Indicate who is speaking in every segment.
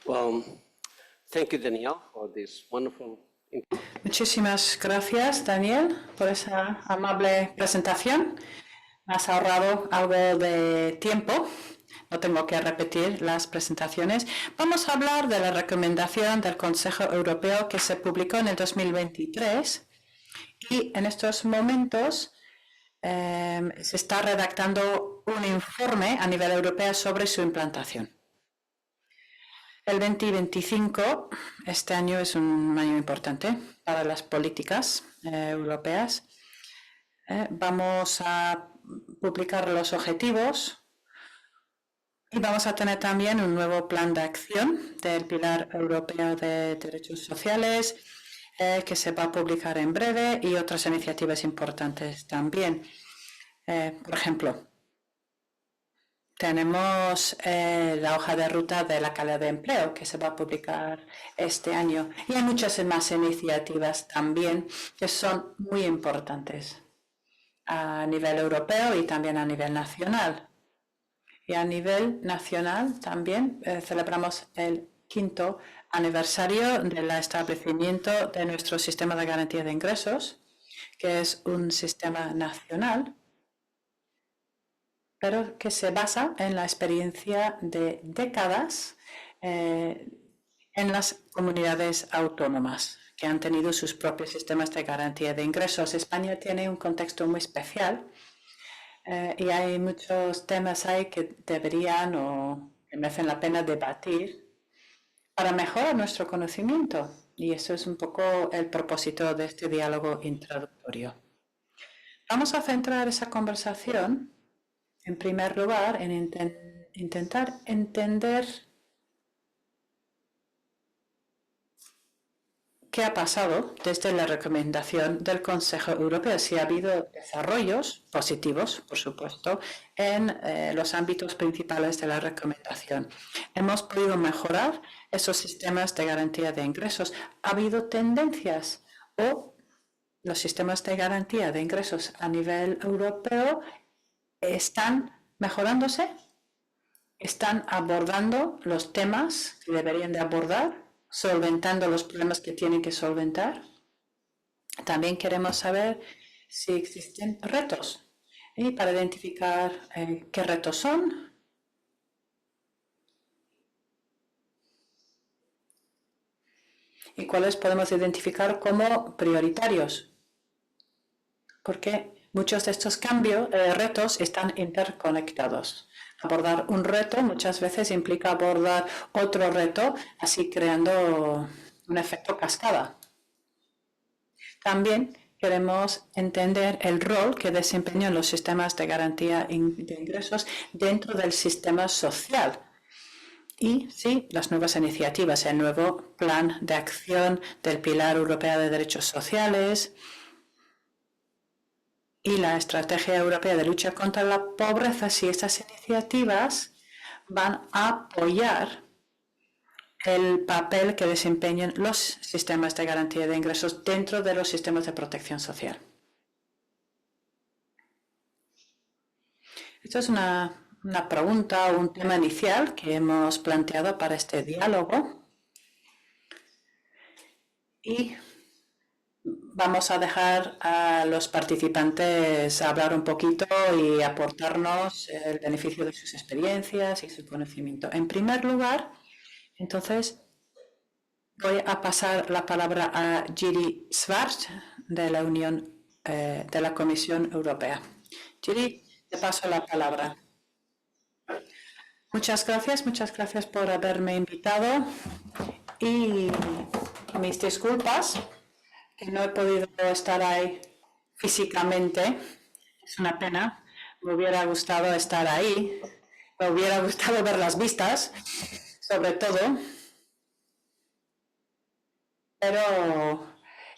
Speaker 1: Well, thank you, Danielle, for this wonderful.
Speaker 2: Muchísimas gracias, Daniel, por esa amable presentación. Me has ahorrado algo de tiempo. No tengo que repetir las presentaciones. Vamos a hablar de la recomendación del Consejo Europeo que se publicó en el 2023 y en estos momentos se está redactando un informe a nivel europeo sobre su implantación. El 2025, este año es un año importante para las políticas europeas. Vamos a publicar los objetivos y vamos a tener también un nuevo plan de acción del Pilar Europeo de Derechos Sociales que se va a publicar en breve y otras iniciativas importantes también. Por ejemplo, tenemos la hoja de ruta de la calidad de empleo que se va a publicar este año y hay muchas más iniciativas también que son muy importantes a nivel europeo y también a nivel nacional. Y a nivel nacional también celebramos el 5º aniversario del establecimiento de nuestro sistema de garantía de ingresos, que es un sistema nacional, pero que se basa en la experiencia de décadas en las comunidades autónomas que han tenido sus propios sistemas de garantía de ingresos. España tiene un contexto muy especial y hay muchos temas ahí que deberían o que merecen la pena debatir para mejorar nuestro conocimiento. Y eso es un poco el propósito de este diálogo introductorio. Vamos a centrar esa conversación en primer lugar, en intentar entender qué ha pasado desde la recomendación del Consejo Europeo, si ha habido desarrollos positivos, por supuesto, en los ámbitos principales de la recomendación. Hemos podido mejorar esos sistemas de garantía de ingresos. ¿Ha habido tendencias o los sistemas de garantía de ingresos a nivel europeo están mejorándose? ¿Están abordando los temas que deberían de abordar? ¿Solventando los problemas que tienen que solventar? También queremos saber si existen retos y para identificar qué retos son y cuáles podemos identificar como prioritarios, porque muchos de estos retos están interconectados. Abordar un reto muchas veces implica abordar otro reto, así creando un efecto cascada. También queremos entender el rol que desempeñan los sistemas de garantía de ingresos dentro del sistema social. Y sí, las nuevas iniciativas, el nuevo plan de acción del Pilar Europeo de Derechos Sociales, y la Estrategia Europea de Lucha contra la Pobreza, si estas iniciativas van a apoyar el papel que desempeñan los sistemas de garantía de ingresos dentro de los sistemas de protección social. Esta es una pregunta o un tema inicial que hemos planteado para este diálogo y vamos a dejar a los participantes hablar un poquito y aportarnos el beneficio de sus experiencias y su conocimiento. En primer lugar, entonces, voy a pasar la palabra a Jiri Schwarz de la Comisión Europea. Jiri, te paso la palabra. Muchas gracias por haberme invitado y mis disculpas que no he podido estar ahí físicamente. Es una pena. Me hubiera gustado estar ahí. Me hubiera gustado ver las vistas, sobre todo. Pero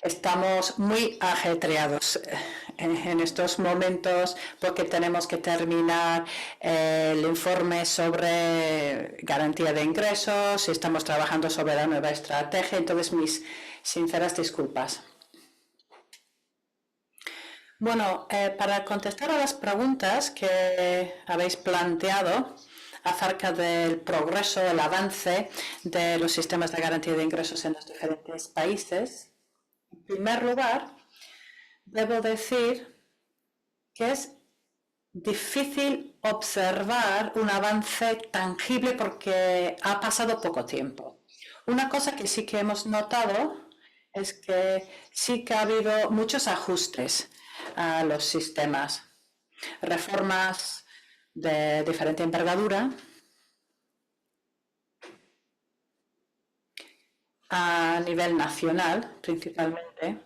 Speaker 2: estamos muy ajetreados en estos momentos porque tenemos que terminar el informe sobre garantía de ingresos y estamos trabajando sobre la nueva estrategia. Entonces, mis sinceras disculpas. Bueno, para contestar a las preguntas que habéis planteado, acerca del progreso, el avance de los sistemas de garantía de ingresos en los diferentes países. En primer lugar, debo decir que es difícil observar un avance tangible porque ha pasado poco tiempo. Una cosa que sí que hemos notado es que sí que ha habido muchos ajustes a los sistemas, reformas de diferente envergadura a nivel nacional principalmente.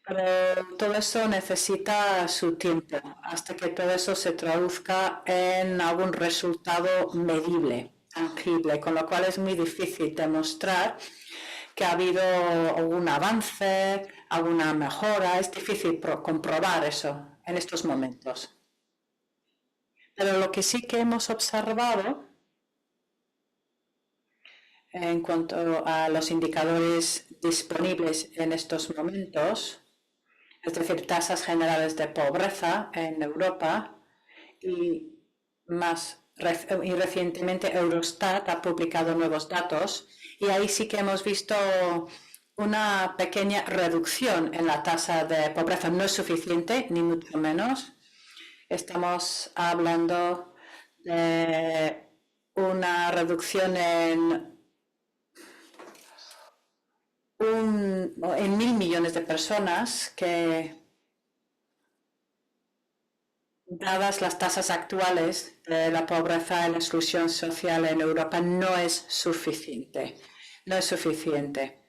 Speaker 2: Pero todo eso necesita su tiempo hasta que todo eso se traduzca en algún resultado medible, tangible, con lo cual es muy difícil demostrar que ha habido algún avance, alguna mejora. Es difícil comprobar eso en estos momentos. Pero lo que sí que hemos observado en cuanto a los indicadores disponibles en estos momentos, es decir, tasas generales de pobreza en Europa y recientemente Eurostat ha publicado nuevos datos y ahí sí que hemos visto una pequeña reducción en la tasa de pobreza. No es suficiente, ni mucho menos. Estamos hablando de una reducción en 1.000 millones de personas que, dadas las tasas actuales de la pobreza y la exclusión social en Europa, no es suficiente. No es suficiente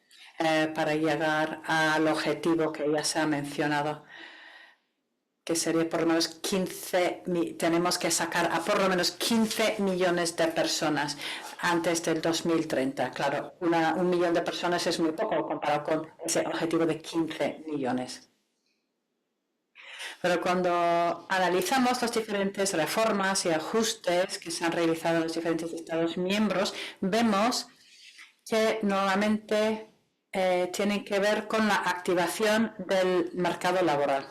Speaker 2: para llegar al objetivo que ya se ha mencionado, que sería por lo menos 15, tenemos que sacar a por lo menos 15 millones de personas antes del 2030. Claro, 1 millón de personas es muy poco comparado con ese objetivo de 15 millones. Pero cuando analizamos las diferentes reformas y ajustes que se han realizado en los diferentes Estados miembros, vemos que normalmente tienen que ver con la activación del mercado laboral.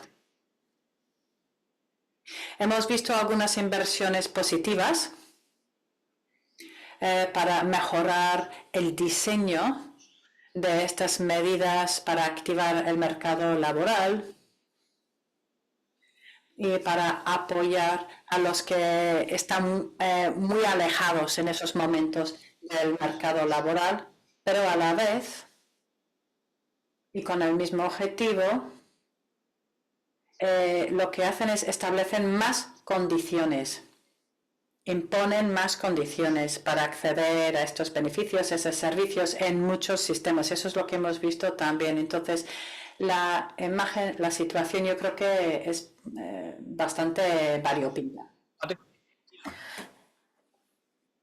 Speaker 2: Hemos visto algunas inversiones positivas para mejorar el diseño de estas medidas para activar el mercado laboral y para apoyar a los que están muy alejados en esos momentos del mercado laboral, pero a la vez y con el mismo objetivo, lo que hacen es establecen más condiciones, imponen más condiciones para acceder a estos beneficios, a esos servicios en muchos sistemas. Eso es lo que hemos visto también. Entonces, la situación yo creo que es bastante variopinta.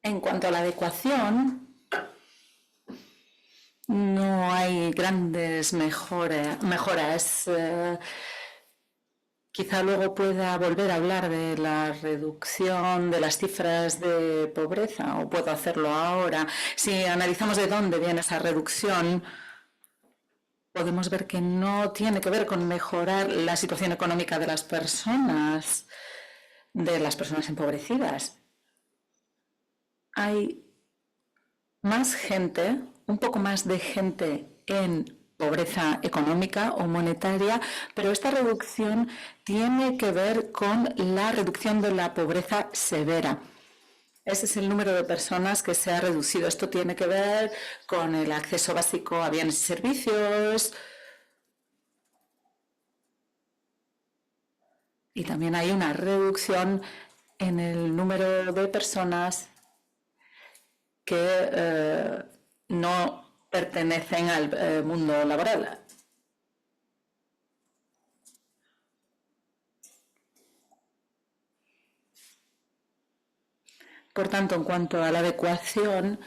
Speaker 3: En cuanto a la adecuación, no hay grandes mejoras. Quizá luego pueda volver a hablar de la reducción de las cifras de pobreza, o puedo hacerlo ahora. Si analizamos de dónde viene esa reducción, podemos ver que no tiene que ver con mejorar la situación económica de las personas empobrecidas. Hay más gente, un poco más de gente en pobreza económica o monetaria, pero esta reducción tiene que ver con la reducción de la pobreza severa. Ese es el número de personas que se ha reducido. Esto tiene que ver con el acceso básico a bienes y servicios. Y también hay una reducción en el número de personas que no pertenecen al mundo laboral. Por tanto, en cuanto a la adecuación,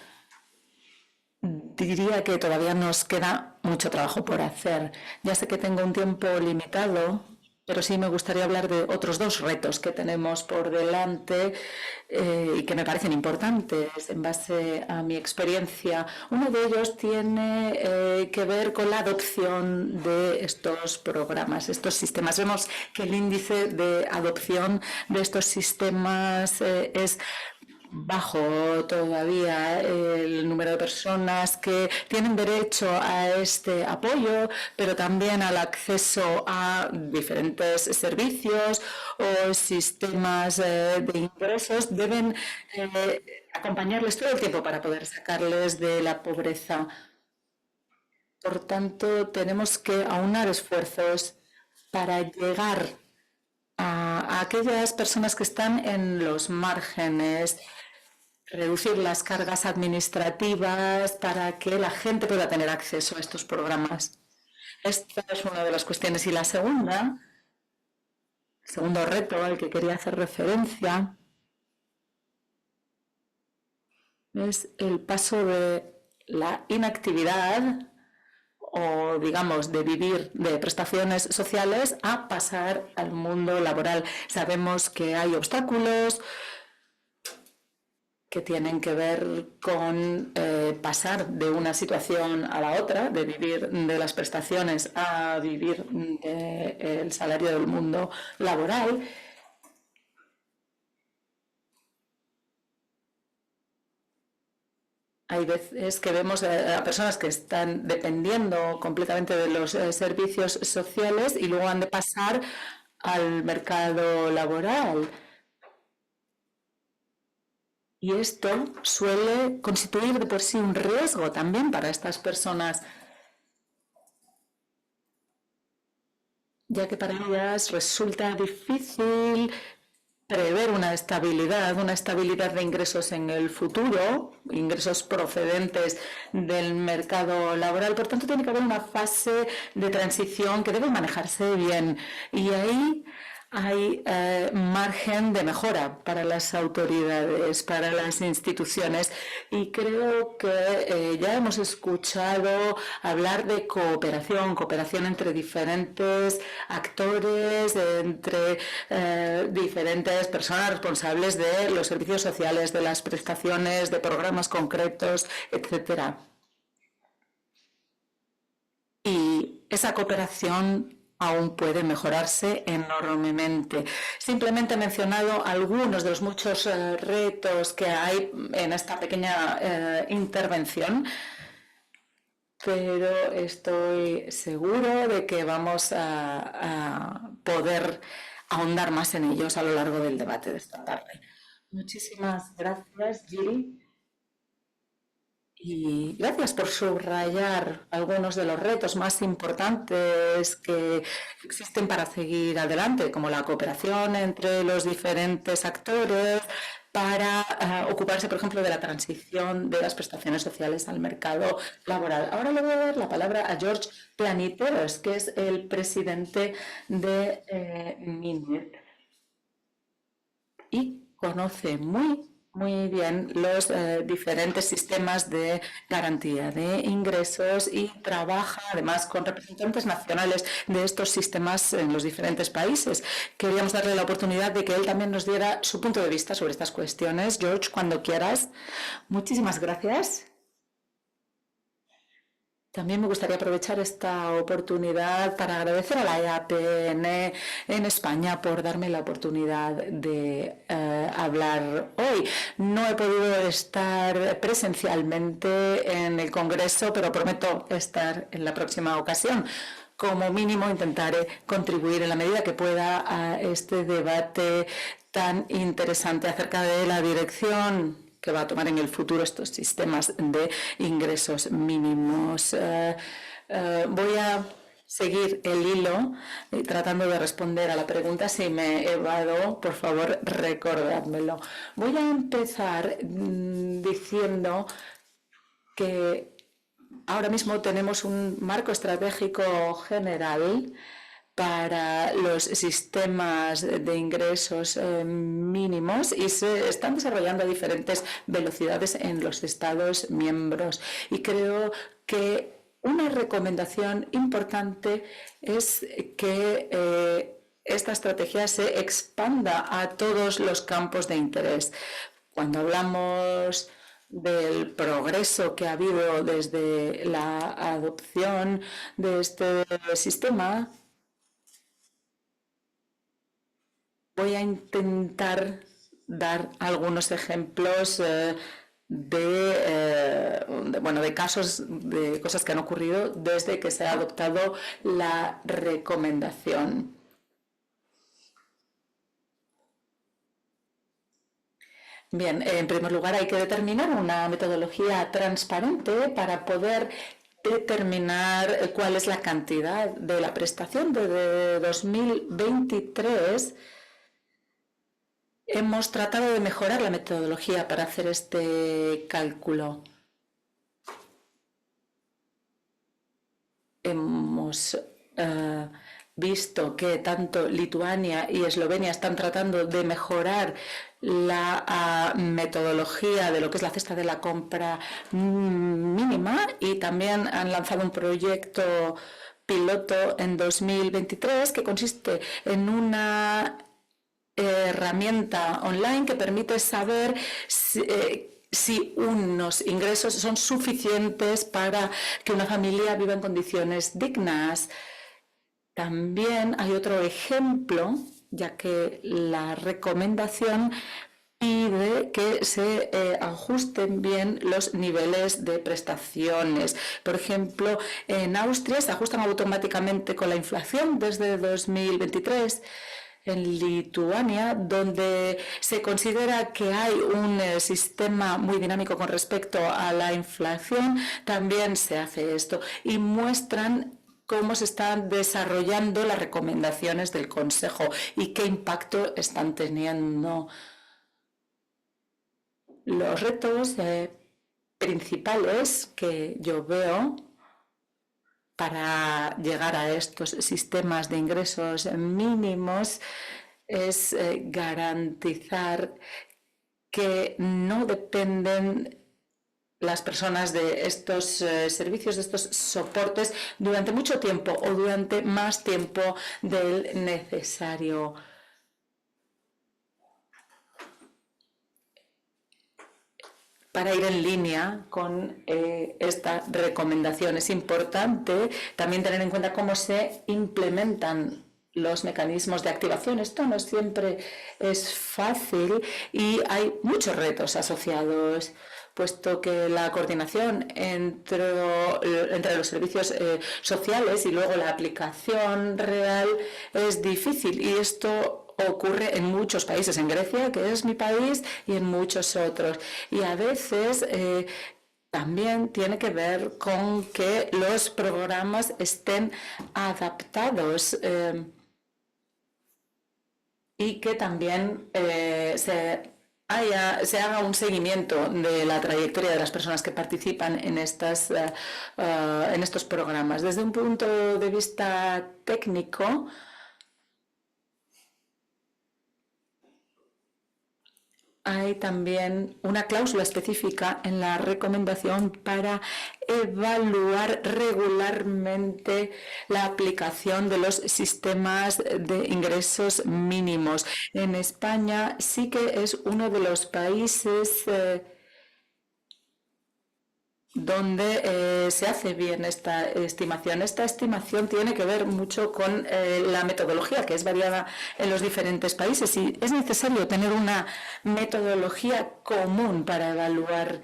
Speaker 3: diría que todavía nos queda mucho trabajo por hacer. Ya sé que tengo un tiempo limitado, pero sí me gustaría hablar de otros dos retos que tenemos por delante y que me parecen importantes en base a mi experiencia. Uno de ellos tiene que ver con la adopción de estos programas, estos sistemas. Vemos que el índice de adopción de estos sistemas es bajo todavía. El número de personas que tienen derecho a este apoyo, pero también al acceso a diferentes servicios o sistemas de ingresos, deben acompañarles todo el tiempo para poder sacarles de la pobreza. Por tanto, tenemos que aunar esfuerzos para llegar a aquellas personas que están en los márgenes, reducir las cargas administrativas para que la gente pueda tener acceso a estos programas. Esta es una de las cuestiones. Y la segunda, el segundo reto al que quería hacer referencia, es el paso de la inactividad o, digamos, de vivir de prestaciones sociales a pasar al mundo laboral. Sabemos que hay obstáculos que tienen que ver con pasar de una situación a la otra, de vivir de las prestaciones a vivir del salario del mundo laboral. Hay veces que vemos a personas que están dependiendo completamente de los servicios sociales y luego han de pasar al mercado laboral. Y esto suele constituir de por sí un riesgo también para estas personas, ya que para ellas resulta difícil prever una estabilidad de ingresos en el futuro, ingresos procedentes del mercado laboral. Por tanto, tiene que haber una fase de transición que debe manejarse bien. Y ahí hay margen de mejora para las autoridades, para las instituciones, y creo que ya hemos escuchado hablar de cooperación entre diferentes actores, entre diferentes personas responsables de los servicios sociales, de las prestaciones, de programas concretos, etcétera. Y esa cooperación aún puede mejorarse enormemente. Simplemente he mencionado algunos de los muchos retos que hay en esta pequeña intervención, pero estoy seguro de que vamos a poder ahondar más en ellos a lo largo del debate de esta tarde. Muchísimas gracias, Jill. Y gracias por subrayar algunos de los retos más importantes que existen para seguir adelante, como la cooperación entre los diferentes actores para ocuparse, por ejemplo, de la transición de las prestaciones sociales al mercado laboral. Ahora le voy a dar la palabra a George Planiteros, que es el presidente de MINET y conoce muy bien los diferentes sistemas de garantía de ingresos y trabaja además con representantes nacionales de estos sistemas en los diferentes países. Queríamos darle la oportunidad de que él también nos diera su punto de vista sobre estas cuestiones. George, cuando quieras. Muchísimas gracias. También me gustaría aprovechar esta oportunidad para agradecer a la EAPN en España por darme la oportunidad de hablar hoy. No he podido estar presencialmente en el Congreso, pero prometo estar en la próxima ocasión. Como mínimo intentaré contribuir en la medida que pueda a este debate tan interesante acerca de la dirección que va a tomar en el futuro estos sistemas de ingresos mínimos. Voy a seguir el hilo tratando de responder a la pregunta. Si me evado, por favor, recordádmelo. Voy a empezar diciendo que ahora mismo tenemos un marco estratégico general para los sistemas de ingresos mínimos y se están desarrollando a diferentes velocidades en los Estados miembros. Y creo que una recomendación importante es que esta estrategia se expanda a todos los campos de interés. Cuando hablamos del progreso que ha habido desde la adopción de este sistema, voy a intentar dar algunos ejemplos de casos, de cosas que han ocurrido desde que se ha adoptado la recomendación. Bien, en primer lugar hay que determinar una metodología transparente para poder determinar cuál es la cantidad de la prestación. Desde 2023 hemos tratado de mejorar la metodología para hacer este cálculo. Hemos visto que tanto Lituania y Eslovenia están tratando de mejorar la metodología de lo que es la cesta de la compra mínima, y también han lanzado un proyecto piloto en 2023 que consiste en una herramienta online que permite saber si unos ingresos son suficientes para que una familia viva en condiciones dignas. También hay otro ejemplo, ya que la recomendación pide que se ajusten bien los niveles de prestaciones. Por ejemplo, en Austria se ajustan automáticamente con la inflación desde 2023. En Lituania, donde se considera que hay un sistema muy dinámico con respecto a la inflación, también se hace esto y muestran cómo se están desarrollando las recomendaciones del Consejo y qué impacto están teniendo. Los retos principales que yo veo para llegar a estos sistemas de ingresos mínimos es garantizar que no dependen las personas de estos servicios, de estos soportes durante mucho tiempo o durante más tiempo del necesario. Para ir en línea con esta recomendación es importante también tener en cuenta cómo se implementan los mecanismos de activación. Esto no siempre es fácil y hay muchos retos asociados, puesto que la coordinación entre los servicios sociales y luego la aplicación real es difícil, y esto ocurre en muchos países, en Grecia, que es mi país, y en muchos otros. Y a veces también tiene que ver con que los programas estén adaptados y que también se haga un seguimiento de la trayectoria de las personas que participan en estos programas. Desde un punto de vista técnico, hay también una cláusula específica en la recomendación para evaluar regularmente la aplicación de los sistemas de ingresos mínimos. En España sí que es uno de los países donde se hace bien esta estimación. Esta estimación tiene que ver mucho con la metodología, que es variada en los diferentes países, y es necesario tener una metodología común para evaluar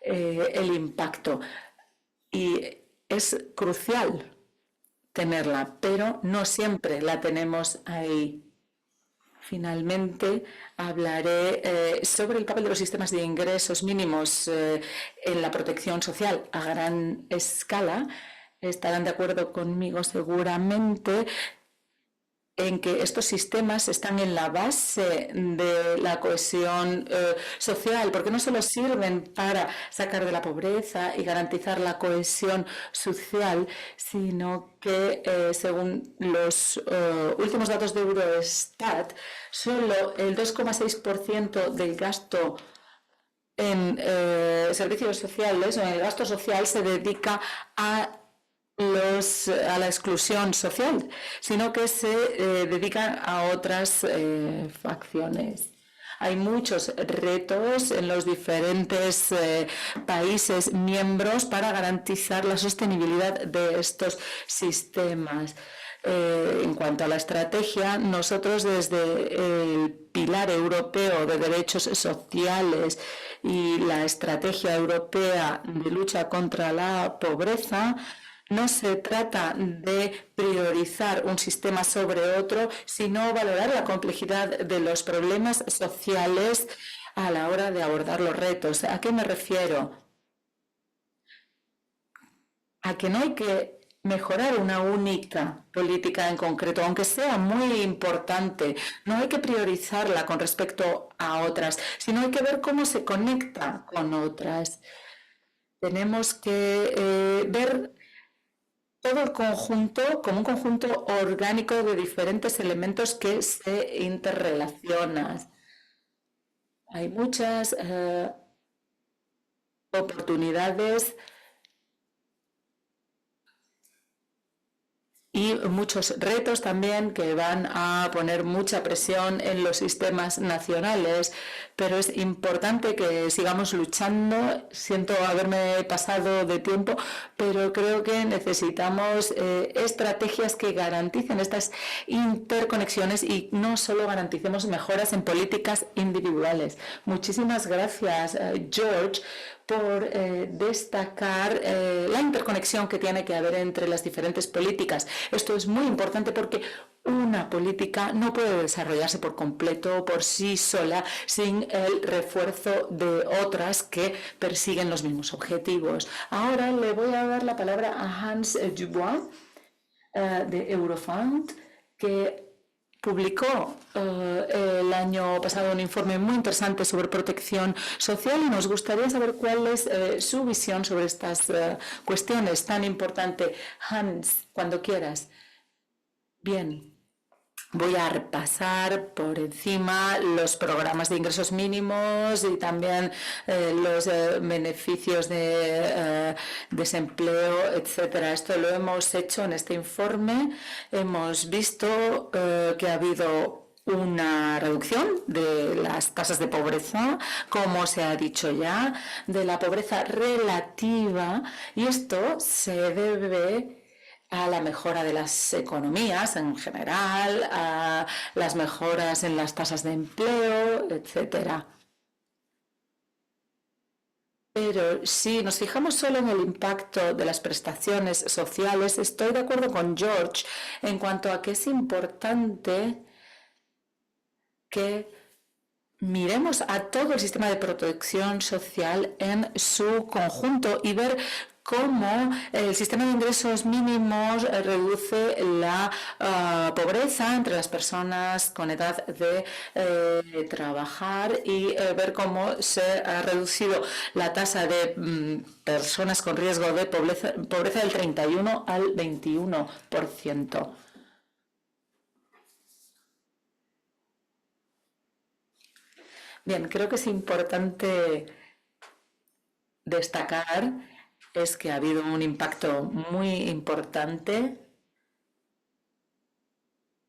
Speaker 3: el impacto. Y es crucial tenerla, pero no siempre la tenemos ahí. Finalmente, hablaré sobre el papel de los sistemas de ingresos mínimos en la protección social a gran escala. Estarán de acuerdo conmigo seguramente en que estos sistemas están en la base de la cohesión social, porque no solo sirven para sacar de la pobreza y garantizar la cohesión social, sino que según los últimos datos de Eurostat, solo el 2,6% del gasto en servicios sociales o en el gasto social se dedica a a la exclusión social, sino que se dedican a otras facciones. Hay muchos retos en los diferentes países miembros para garantizar la sostenibilidad de estos sistemas. En cuanto a la estrategia, nosotros desde el Pilar Europeo de Derechos Sociales y la Estrategia Europea de Lucha contra la Pobreza, no se trata de priorizar un sistema sobre otro, sino valorar la complejidad de los problemas sociales a la hora de abordar los retos. ¿A qué me refiero? A que no hay que mejorar una única política en concreto, aunque sea muy importante. No hay que priorizarla con respecto a otras, sino hay que ver cómo se conecta con otras. Tenemos que ver todo el conjunto como un conjunto orgánico de diferentes elementos que se interrelacionan. Hay muchas oportunidades y muchos retos también que van a poner mucha presión en los sistemas nacionales, pero es importante que sigamos luchando. Siento haberme pasado de tiempo, pero creo que necesitamos estrategias que garanticen estas interconexiones y no solo garanticemos mejoras en políticas individuales. Muchísimas gracias, George, por destacar la interconexión que tiene que haber entre las diferentes políticas. Esto es muy importante porque una política no puede desarrollarse por completo, por sí sola, sin el refuerzo de otras que persiguen los mismos objetivos. Ahora le voy a dar la palabra a Hans Dubois, de Eurofund, que publicó el año pasado un informe muy interesante sobre protección social y nos gustaría saber cuál es su visión sobre estas cuestiones tan importantes. Hans, cuando quieras. Bien. Voy a repasar por encima los programas de ingresos mínimos y también los beneficios de desempleo, etcétera. Esto lo hemos hecho en este informe. Hemos visto que ha habido una reducción de las tasas de pobreza, como se ha dicho ya, de la pobreza relativa, y esto se debe a la mejora de las economías en general, a las mejoras en las tasas de empleo, etcétera. Pero si nos fijamos solo en el impacto de las prestaciones sociales, estoy de acuerdo con George en cuanto a que es importante que miremos a todo el sistema de protección social en su conjunto y ver cómo el sistema de ingresos mínimos reduce la pobreza entre las personas con edad de trabajar y ver cómo se ha reducido la tasa de personas con riesgo de pobreza del 31 al 21%. Bien, creo que es importante destacar es que ha habido un impacto muy importante,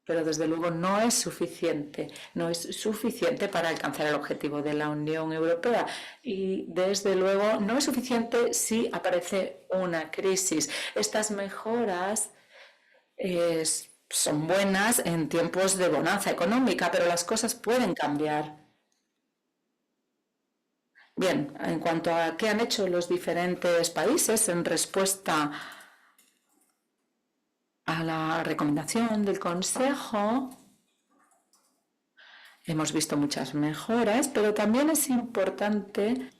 Speaker 3: pero desde luego no es suficiente para alcanzar el objetivo de la Unión Europea y desde luego no es suficiente si aparece una crisis. Estas mejoras son buenas en tiempos de bonanza económica, pero las cosas pueden cambiar. Bien, en cuanto a qué han hecho los diferentes países en respuesta a la recomendación del Consejo, hemos visto muchas mejoras, pero también es importante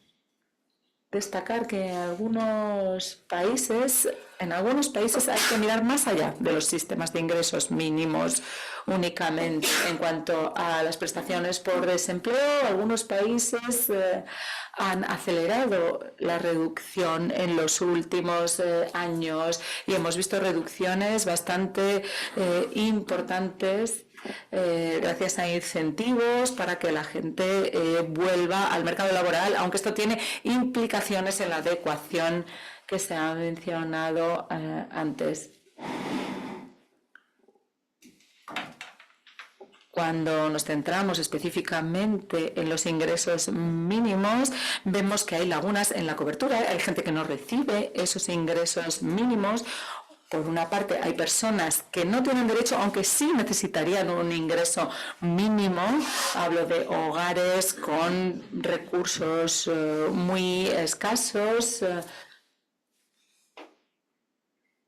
Speaker 3: destacar que en algunos países hay que mirar más allá de los sistemas de ingresos mínimos únicamente. En cuanto a las prestaciones por desempleo, algunos países han acelerado la reducción en los últimos años y hemos visto reducciones bastante importantes gracias a incentivos para que la gente vuelva al mercado laboral, aunque esto tiene implicaciones en la adecuación que se ha mencionado antes. Cuando nos centramos específicamente en los ingresos mínimos, vemos que hay lagunas en la cobertura. Hay gente que no recibe esos ingresos mínimos. Por una parte, hay personas que no tienen derecho, aunque sí necesitarían un ingreso mínimo. Hablo de hogares con recursos muy escasos.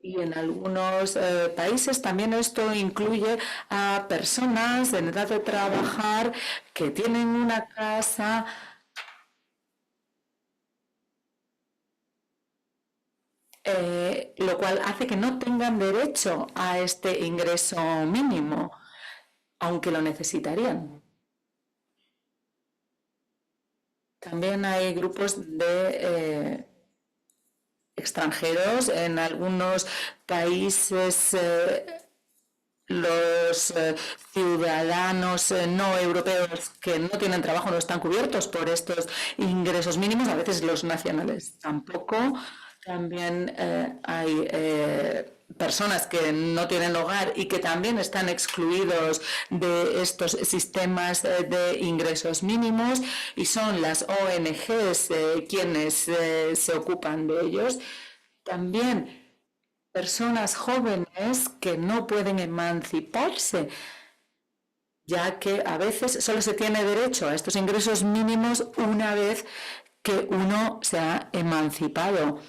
Speaker 3: Y en algunos países también esto incluye a personas en edad de trabajar que tienen una casa lo cual hace que no tengan derecho a este ingreso mínimo, aunque lo necesitarían. También hay grupos de extranjeros. En algunos países los ciudadanos no europeos que no tienen trabajo no están cubiertos por estos ingresos mínimos, a veces los nacionales tampoco. También hay personas que no tienen hogar y que también están excluidos de estos sistemas de ingresos mínimos, y son las ONGs quienes se ocupan de ellos. También personas jóvenes que no pueden emanciparse, ya que a veces solo se tiene derecho a estos ingresos mínimos una vez que uno se ha emancipado.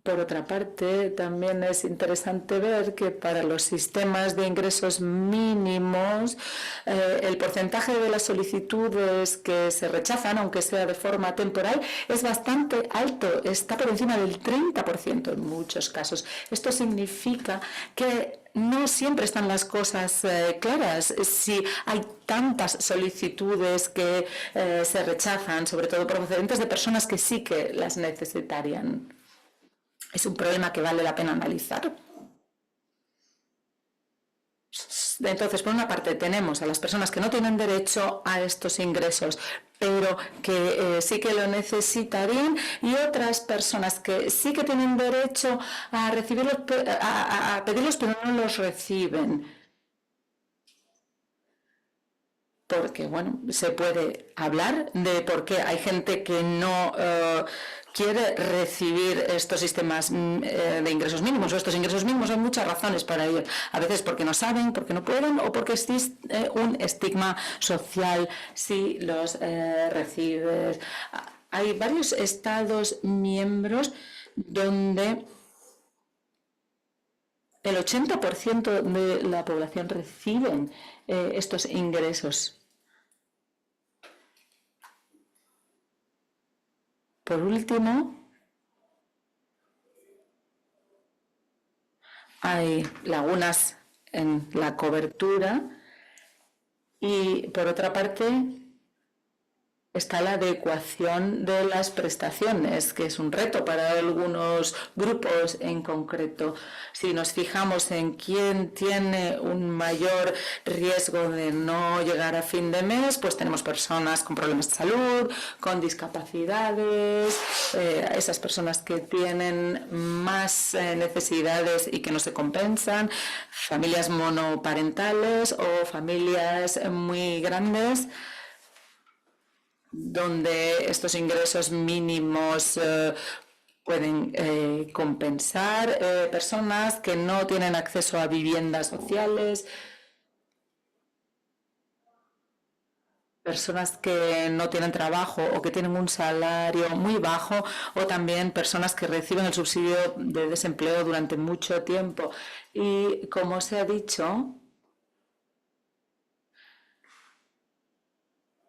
Speaker 3: Por otra parte, también es interesante ver que para los sistemas de ingresos mínimos, el porcentaje de las solicitudes que se rechazan, aunque sea de forma temporal, es bastante alto, está por encima del 30% en muchos casos. Esto significa que no siempre están las cosas claras. Si hay tantas solicitudes que se rechazan, sobre todo procedentes de personas que sí que las necesitarían. Es un problema que vale la pena analizar. Entonces, por una parte, tenemos a las personas que no tienen derecho a estos ingresos, pero que sí que lo necesitarían, y otras personas que sí que tienen derecho a recibirlos, a pedirlos, pero no los reciben. Porque, bueno, se puede hablar de por qué hay gente que no quiere recibir estos sistemas de ingresos mínimos, o estos ingresos mínimos. Hay muchas razones para ello. A veces porque no saben, porque no pueden, o porque existe un estigma social si los recibes. Hay varios estados miembros donde el 80% de la población reciben estos ingresos. Por último, hay lagunas en la cobertura, y por otra parte está la adecuación de las prestaciones, que es un reto para algunos grupos en concreto. Si nos fijamos en quién tiene un mayor riesgo de no llegar a fin de mes, pues tenemos personas con problemas de salud, con discapacidades, esas personas que tienen más necesidades y que no se compensan, familias monoparentales o familias muy grandes, donde estos ingresos mínimos pueden compensar, personas que no tienen acceso a viviendas sociales, personas que no tienen trabajo o que tienen un salario muy bajo, o también personas que reciben el subsidio de desempleo durante mucho tiempo. Y como se ha dicho,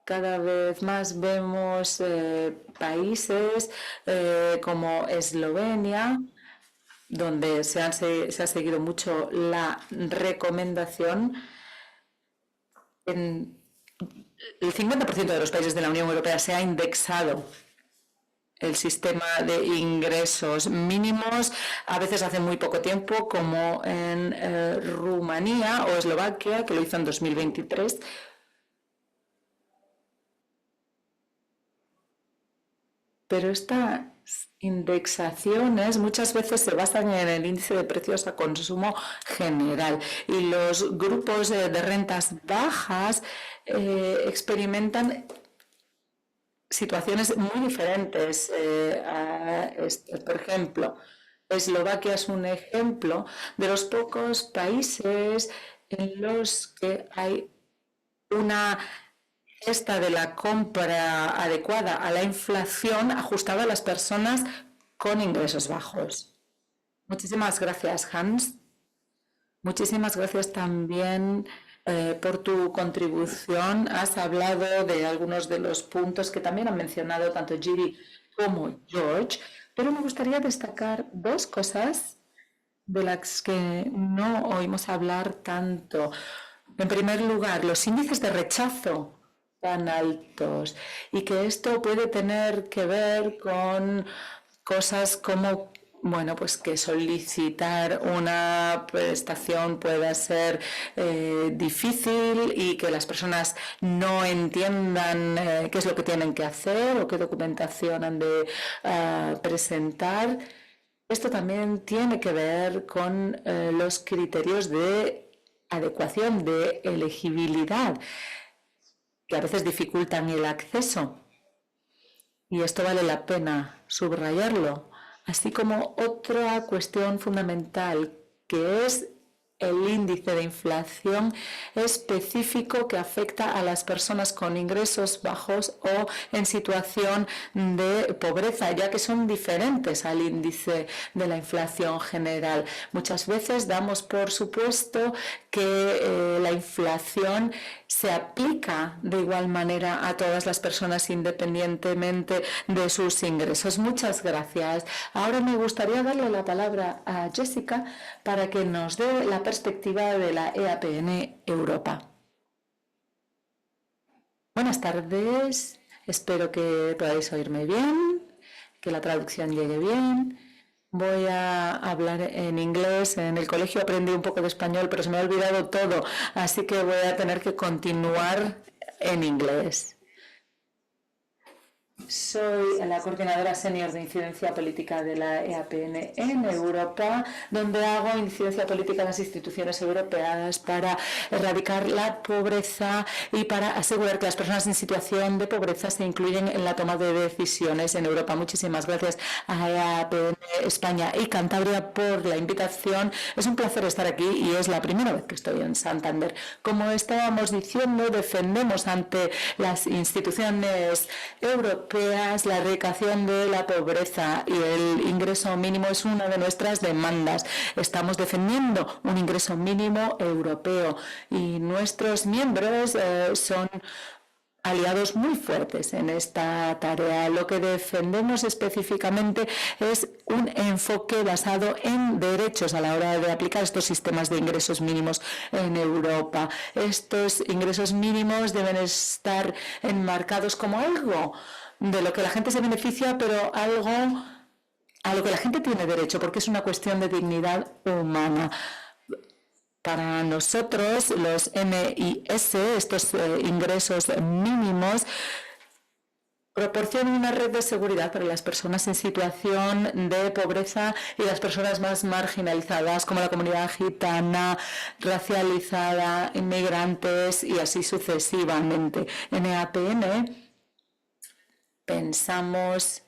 Speaker 3: cada vez más vemos países como Eslovenia, donde se ha seguido mucho la recomendación. En el 50% de los países de la Unión Europea se ha indexado el sistema de ingresos mínimos, a veces hace muy poco tiempo, como en Rumanía o Eslovaquia, que lo hizo en 2023. pero estas indexaciones muchas veces se basan en el índice de precios a consumo general y los grupos de rentas bajas experimentan situaciones muy diferentes. Por ejemplo, Eslovaquia es un ejemplo de los pocos países en los que hay una cesta de la compra adecuada a la inflación ajustada a las personas con ingresos bajos. Muchísimas gracias, Hans. Muchísimas gracias también por tu contribución. Has hablado de algunos de los puntos que también han mencionado tanto Giri como George, pero me gustaría destacar dos cosas de las que no oímos hablar tanto. En primer lugar, los índices de rechazo tan altos y que esto puede tener que ver con cosas como pues que solicitar una prestación pueda ser difícil y que las personas no entiendan qué es lo que tienen que hacer o qué documentación han de presentar. Esto también tiene que ver con los criterios de adecuación, de elegibilidad, que a veces dificultan el acceso. Y esto vale la pena subrayarlo. Así como otra cuestión fundamental, que es el índice de inflación específico que afecta a las personas con ingresos bajos o en situación de pobreza, ya que son diferentes al índice de la inflación general. Muchas veces damos por supuesto que la inflación se aplica de igual manera a todas las personas independientemente de sus ingresos. Muchas gracias. Ahora me gustaría darle la palabra a Jessica para que nos dé la perspectiva de la EAPN Europa. Buenas tardes. Espero que podáis oírme bien, que la traducción llegue bien. Voy a hablar en inglés. En el colegio aprendí un poco de español, pero se me ha olvidado todo, así que voy a tener que continuar en inglés. Soy la coordinadora senior de incidencia política de la EAPN en Europa, donde hago incidencia política en las instituciones europeas para erradicar la pobreza y para asegurar que las personas en situación de pobreza se incluyen en la toma de decisiones en Europa. Muchísimas gracias a EAPN España y Cantabria por la invitación. Es un placer estar aquí y es la primera vez que estoy en Santander. Como estábamos diciendo, defendemos ante las instituciones europeas la erradicación de la pobreza y el ingreso mínimo es una de nuestras demandas. Estamos defendiendo un ingreso mínimo europeo y nuestros miembros son aliados muy fuertes en esta tarea. Lo que defendemos específicamente es un enfoque basado en derechos a la hora de aplicar estos sistemas de ingresos mínimos en Europa. Estos ingresos mínimos deben estar enmarcados como algo de lo que la gente se beneficia, pero algo a lo que la gente tiene derecho, porque es una cuestión de dignidad humana. Para nosotros, los MIS, estos ingresos mínimos, proporcionan una red de seguridad para las personas en situación de pobreza y las personas más marginalizadas, como la comunidad gitana, racializada, inmigrantes y así sucesivamente. En EAPN pensamos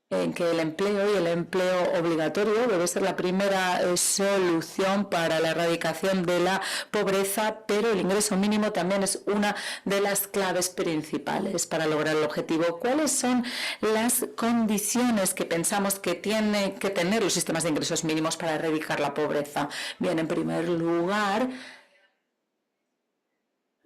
Speaker 3: en que el empleo y el empleo obligatorio debe ser la primera solución para la erradicación de la pobreza, pero el ingreso mínimo también es una de las claves principales para lograr el objetivo. ¿Cuáles son las condiciones que pensamos que tienen que tener los sistemas de ingresos mínimos para erradicar la pobreza? Bien, en primer lugar,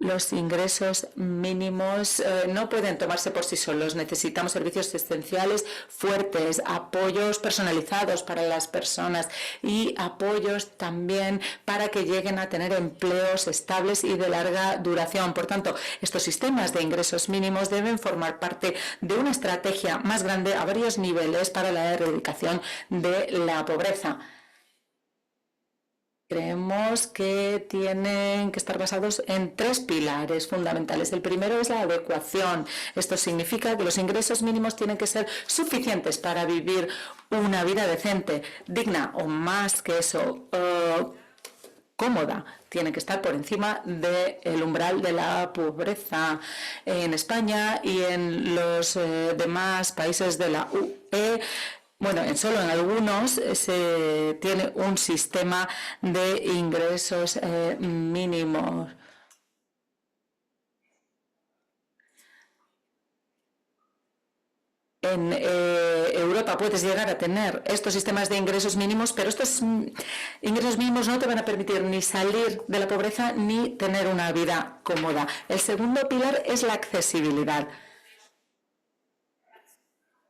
Speaker 3: los ingresos mínimos no pueden tomarse por sí solos. Necesitamos servicios esenciales fuertes, apoyos personalizados para las personas y apoyos también para que lleguen a tener empleos estables y de larga duración. Por tanto, estos sistemas de ingresos mínimos deben formar parte de una estrategia más grande a varios niveles para la erradicación de la pobreza. Creemos que tienen que estar basados en 3 pilares fundamentales. El primero es la adecuación. Esto significa que los ingresos mínimos tienen que ser suficientes para vivir una vida decente, digna o más que eso, cómoda. Tienen que estar por encima del umbral de la pobreza. En España y en los demás países de la UE, bueno, solo en algunos se tiene un sistema de ingresos mínimos. En Europa puedes llegar a tener estos sistemas de ingresos mínimos, pero estos ingresos mínimos no te van a permitir ni salir de la pobreza ni tener una vida cómoda. El segundo pilar es la accesibilidad.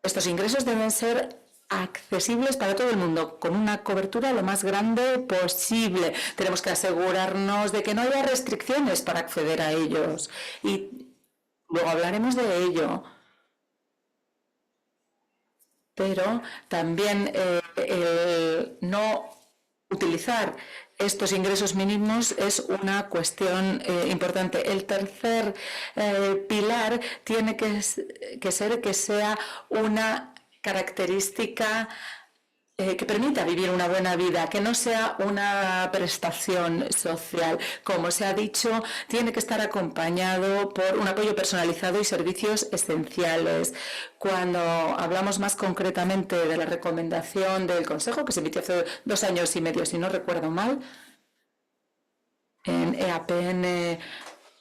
Speaker 3: Estos ingresos deben ser accesibles para todo el mundo, con una cobertura lo más grande posible. Tenemos que asegurarnos de que no haya restricciones para acceder a ellos. Y luego hablaremos de ello. Pero también el no utilizar estos ingresos mínimos es una cuestión importante. El tercer pilar tiene que ser que sea una característica que permita vivir una buena vida, que no sea una prestación social. Como se ha dicho, tiene que estar acompañado por un apoyo personalizado y servicios esenciales. Cuando hablamos más concretamente de la recomendación del Consejo, que se emitió hace 2 años y medio, si no recuerdo mal, en EAPN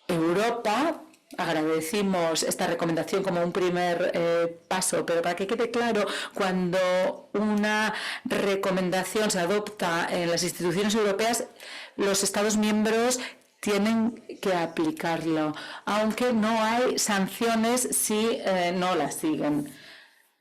Speaker 3: Europa, agradecimos esta recomendación como un primer paso, pero para que quede claro, cuando una recomendación se adopta en las instituciones europeas, los Estados miembros tienen que aplicarlo, aunque no hay sanciones si no las siguen.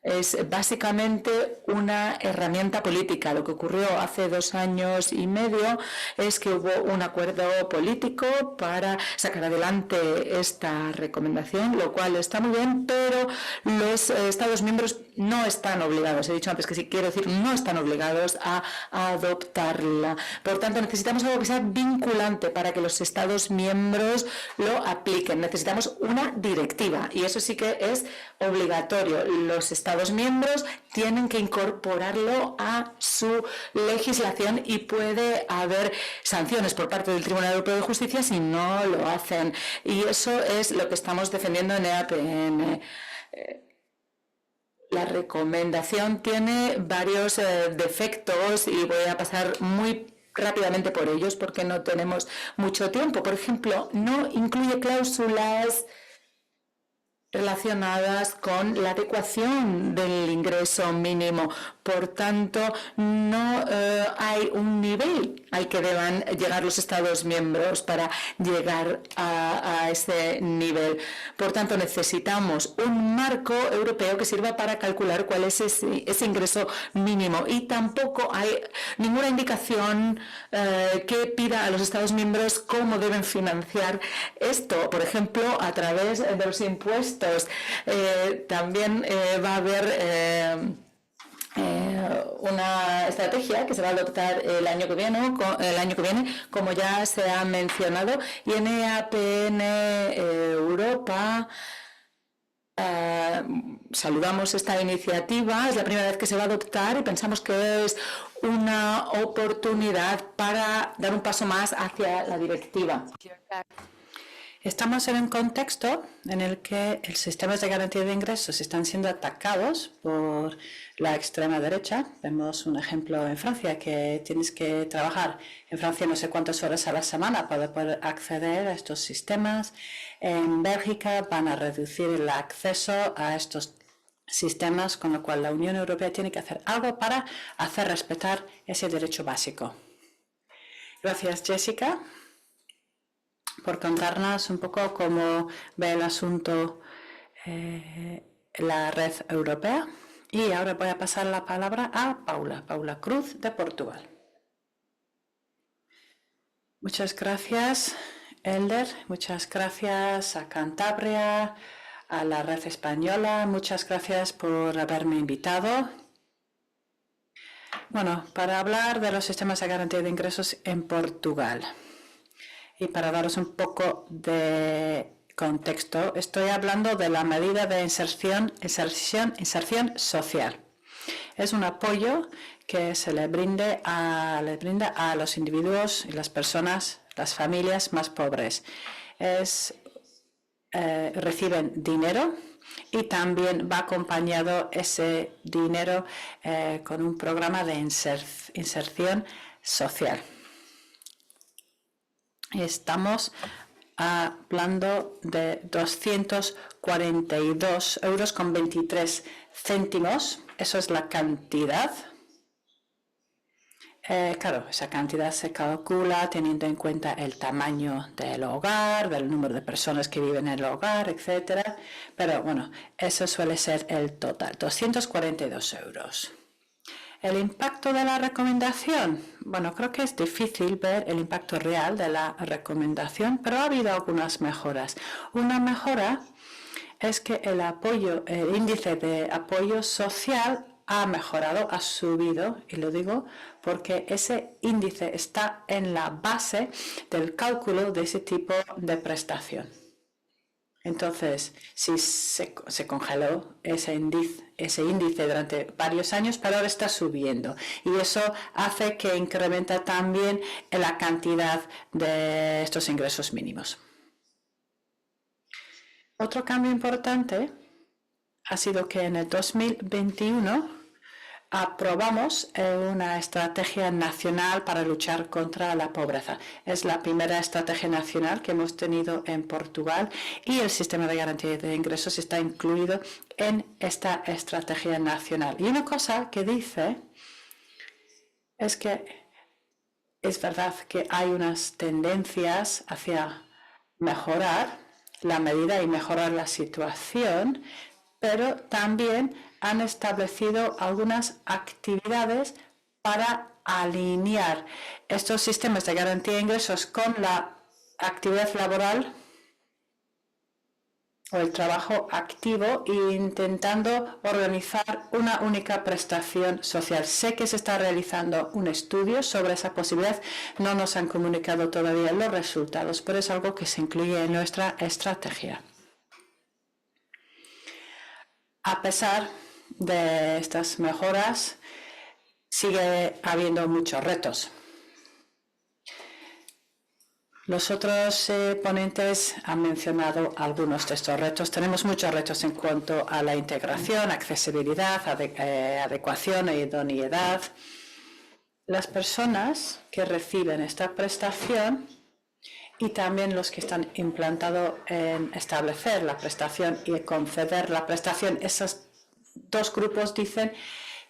Speaker 3: Es básicamente una herramienta política. Lo que ocurrió hace 2 años y medio es que hubo un acuerdo político para sacar adelante esta recomendación, lo cual está muy bien, pero los Estados miembros no están obligados, he dicho antes que sí, quiero decir, no están obligados a adoptarla. Por tanto, necesitamos algo que sea vinculante para que los Estados miembros lo apliquen. Necesitamos una directiva y eso sí que es obligatorio. Los Estados miembros tienen que incorporarlo a su legislación y puede haber sanciones por parte del Tribunal Europeo de Justicia si no lo hacen. Y eso es lo que estamos defendiendo en EAPN. La recomendación tiene varios defectos y voy a pasar muy rápidamente por ellos porque no tenemos mucho tiempo. Por ejemplo, no incluye cláusulas relacionadas con la adecuación del ingreso mínimo. Por tanto, no hay un nivel al que deban llegar los Estados miembros para llegar a ese nivel. Por tanto, necesitamos un marco europeo que sirva para calcular cuál es ese ingreso mínimo. Y tampoco hay ninguna indicación que pida a los Estados miembros cómo deben financiar esto. Por ejemplo, a través de los impuestos. También va a haber una estrategia que se va a adoptar el año que viene, como ya se ha mencionado, y en EAPN Europa saludamos esta iniciativa. Es la primera vez que se va a adoptar y pensamos que es una oportunidad para dar un paso más hacia la directiva.
Speaker 2: Estamos en un contexto en el que los sistemas de garantía de ingresos están siendo atacados por la extrema derecha. Vemos un ejemplo en Francia, que tienes que trabajar en Francia no sé cuántas horas a la semana para poder acceder a estos sistemas. En Bélgica van a reducir el acceso a estos sistemas, con lo cual la Unión Europea tiene que hacer algo para hacer respetar ese derecho básico. Gracias, Jessica, por contarnos un poco cómo ve el asunto la red europea. Y ahora voy a pasar la palabra a Paula Cruz, de Portugal. Muchas gracias, Elder. Muchas gracias a Cantabria, a la red española. Muchas gracias por haberme invitado. Bueno, para hablar de los sistemas de garantía de ingresos en Portugal y para daros un poco de contexto, estoy hablando de la medida de inserción social. Es un apoyo que se le brinda a los individuos y las personas, las familias más pobres. Reciben dinero y también va acompañado ese dinero con un programa de inserción social. Estamos hablando de 242,23 €. Eso es la cantidad. Claro, esa cantidad se calcula teniendo en cuenta el tamaño del hogar, del número de personas que viven en el hogar, etcétera. Pero bueno, eso suele ser el total, 242 €. El impacto de la recomendación. Bueno, creo que es difícil ver el impacto real de la recomendación, pero ha habido algunas mejoras. Una mejora es que el índice de apoyo social ha mejorado, ha subido, y lo digo porque ese índice está en la base del cálculo de ese tipo de prestación. Entonces, si se congeló ese índice durante varios años, pero ahora está subiendo. Y eso hace que incrementa también la cantidad de estos ingresos mínimos. Otro cambio importante ha sido que en el 2021 aprobamos una estrategia nacional para luchar contra la pobreza. Es la primera estrategia nacional que hemos tenido en Portugal y el sistema de garantía de ingresos está incluido en esta estrategia nacional. Y una cosa que dice es que es verdad que hay unas tendencias hacia mejorar la medida y mejorar la situación, pero también han establecido algunas actividades para alinear estos sistemas de garantía de ingresos con la actividad laboral o el trabajo activo e intentando organizar una única prestación social. Sé que se está realizando un estudio sobre esa posibilidad, no nos han comunicado todavía los resultados, pero es algo que se incluye en nuestra estrategia. A pesar de estas mejoras, sigue habiendo muchos retos. Los otros ponentes han mencionado algunos de estos retos. Tenemos muchos retos en cuanto a la integración, accesibilidad, adecuación e idoneidad. Las personas que reciben esta prestación y también los que están implantados en establecer la prestación y conceder la prestación, esos dos grupos dicen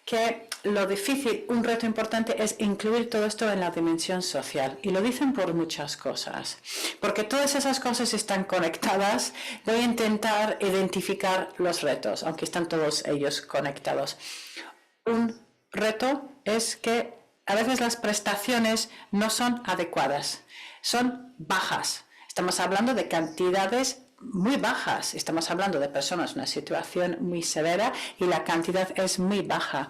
Speaker 2: que lo difícil, un reto importante es incluir todo esto en la dimensión social. Y lo dicen por muchas cosas. Porque todas esas cosas están conectadas. Voy a intentar identificar los retos, aunque están todos ellos conectados. Un reto es que a veces las prestaciones no son adecuadas, son bajas. Estamos hablando de cantidades muy bajas. Estamos hablando de personas en una situación muy severa y la cantidad es muy baja.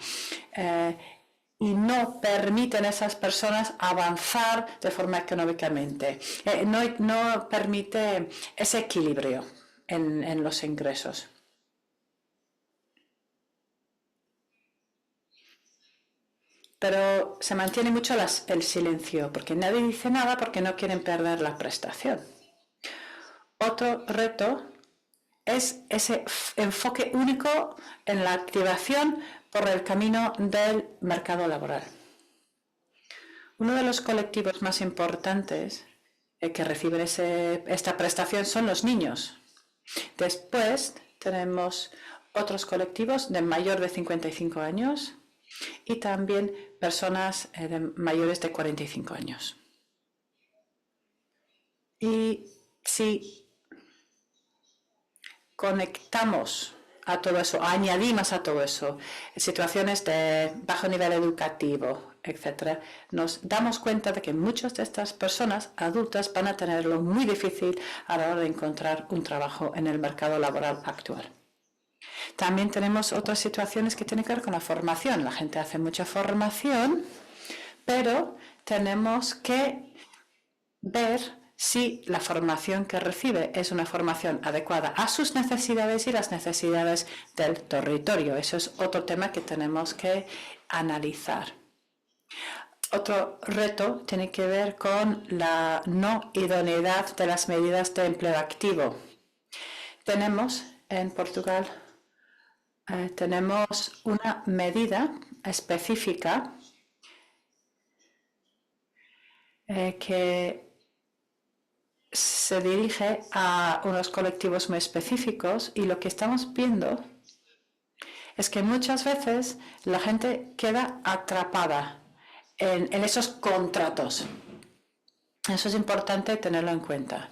Speaker 2: Y no permiten a esas personas avanzar de forma económicamente. No permite ese equilibrio en los ingresos. Pero se mantiene mucho el silencio, porque nadie dice nada porque no quieren perder la prestación. Otro reto es ese enfoque único en la activación por el camino del mercado laboral. Uno de los colectivos más importantes que reciben esta prestación son los niños. Después tenemos otros colectivos de mayor de 55 años y también personas mayores de 45 años. Y si conectamos a todo eso, añadimos a todo eso situaciones de bajo nivel educativo, etcétera, nos damos cuenta de que muchas de estas personas adultas van a tenerlo muy difícil a la hora de encontrar un trabajo en el mercado laboral actual. También tenemos otras situaciones que tienen que ver con la formación. La gente hace mucha formación, pero tenemos que ver si la formación que recibe es una formación adecuada a sus necesidades y las necesidades del territorio. Eso es otro tema que tenemos que analizar. Otro reto tiene que ver con la no idoneidad de las medidas de empleo activo. Tenemos en Portugal tenemos una medida específica que se dirige a unos colectivos muy específicos y lo que estamos viendo es que muchas veces la gente queda atrapada en esos contratos. Eso es importante tenerlo en cuenta,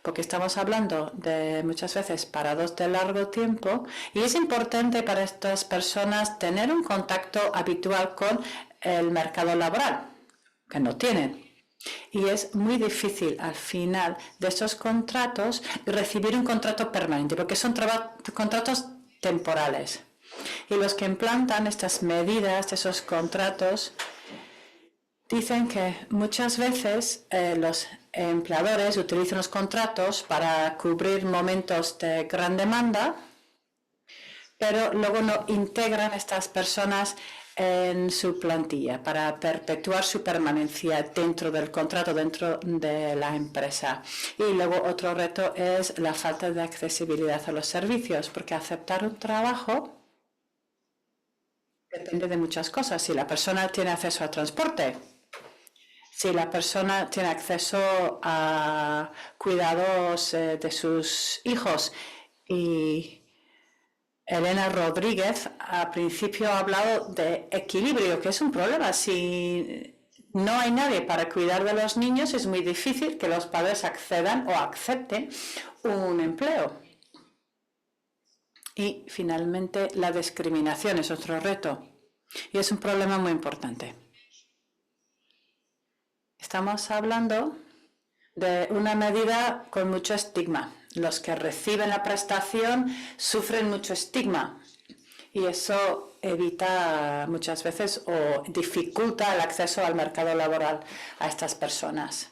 Speaker 2: porque estamos hablando de muchas veces parados de largo tiempo y es importante para estas personas tener un contacto habitual con el mercado laboral, que no tienen. Y es muy difícil al final de esos contratos recibir un contrato permanente, porque son contratos temporales. Y los que implantan estas medidas, esos contratos, dicen que muchas veces los empleadores utilizan los contratos para cubrir momentos de gran demanda, pero luego no integran a estas personas en su plantilla para perpetuar su permanencia dentro del contrato, dentro de la empresa. Y luego otro reto es la falta de accesibilidad a los servicios, porque aceptar un trabajo depende de muchas cosas. Si la persona tiene acceso a transporte, si la persona tiene acceso a cuidados de sus hijos. Y Elena Rodríguez al principio ha hablado de equilibrio, que es un problema. Si no hay nadie para cuidar de los niños, es muy difícil que los padres accedan o acepten un empleo. Y finalmente la discriminación es otro reto y es un problema muy importante. Estamos hablando de una medida con mucho estigma. Los que reciben la prestación sufren mucho estigma y eso evita muchas veces o dificulta el acceso al mercado laboral a estas personas.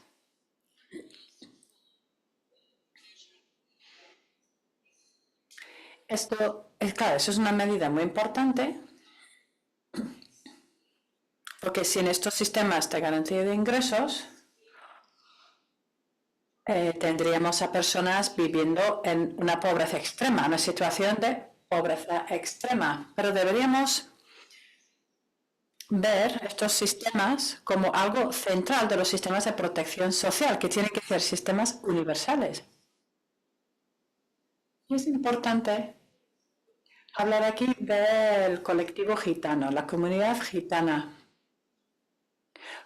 Speaker 2: Claro, eso es una medida muy importante, porque sin estos sistemas de garantía de ingresos tendríamos a personas viviendo en una pobreza extrema, una situación de pobreza extrema. Pero deberíamos ver estos sistemas como algo central de los sistemas de protección social, que tienen que ser sistemas universales. Y es importante hablar aquí del colectivo gitano, la comunidad gitana,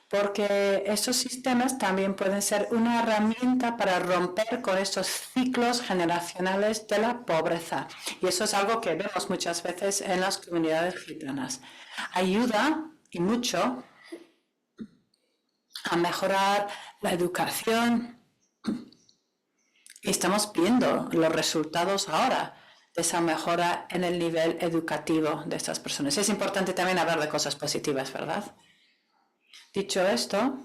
Speaker 2: porque estos sistemas también pueden ser una herramienta para romper con estos ciclos generacionales de la pobreza. Y eso es algo que vemos muchas veces en las comunidades gitanas. Ayuda y mucho a mejorar la educación. Y estamos viendo los resultados ahora de esa mejora en el nivel educativo de estas personas. Es importante también hablar de cosas positivas, ¿verdad? Dicho esto,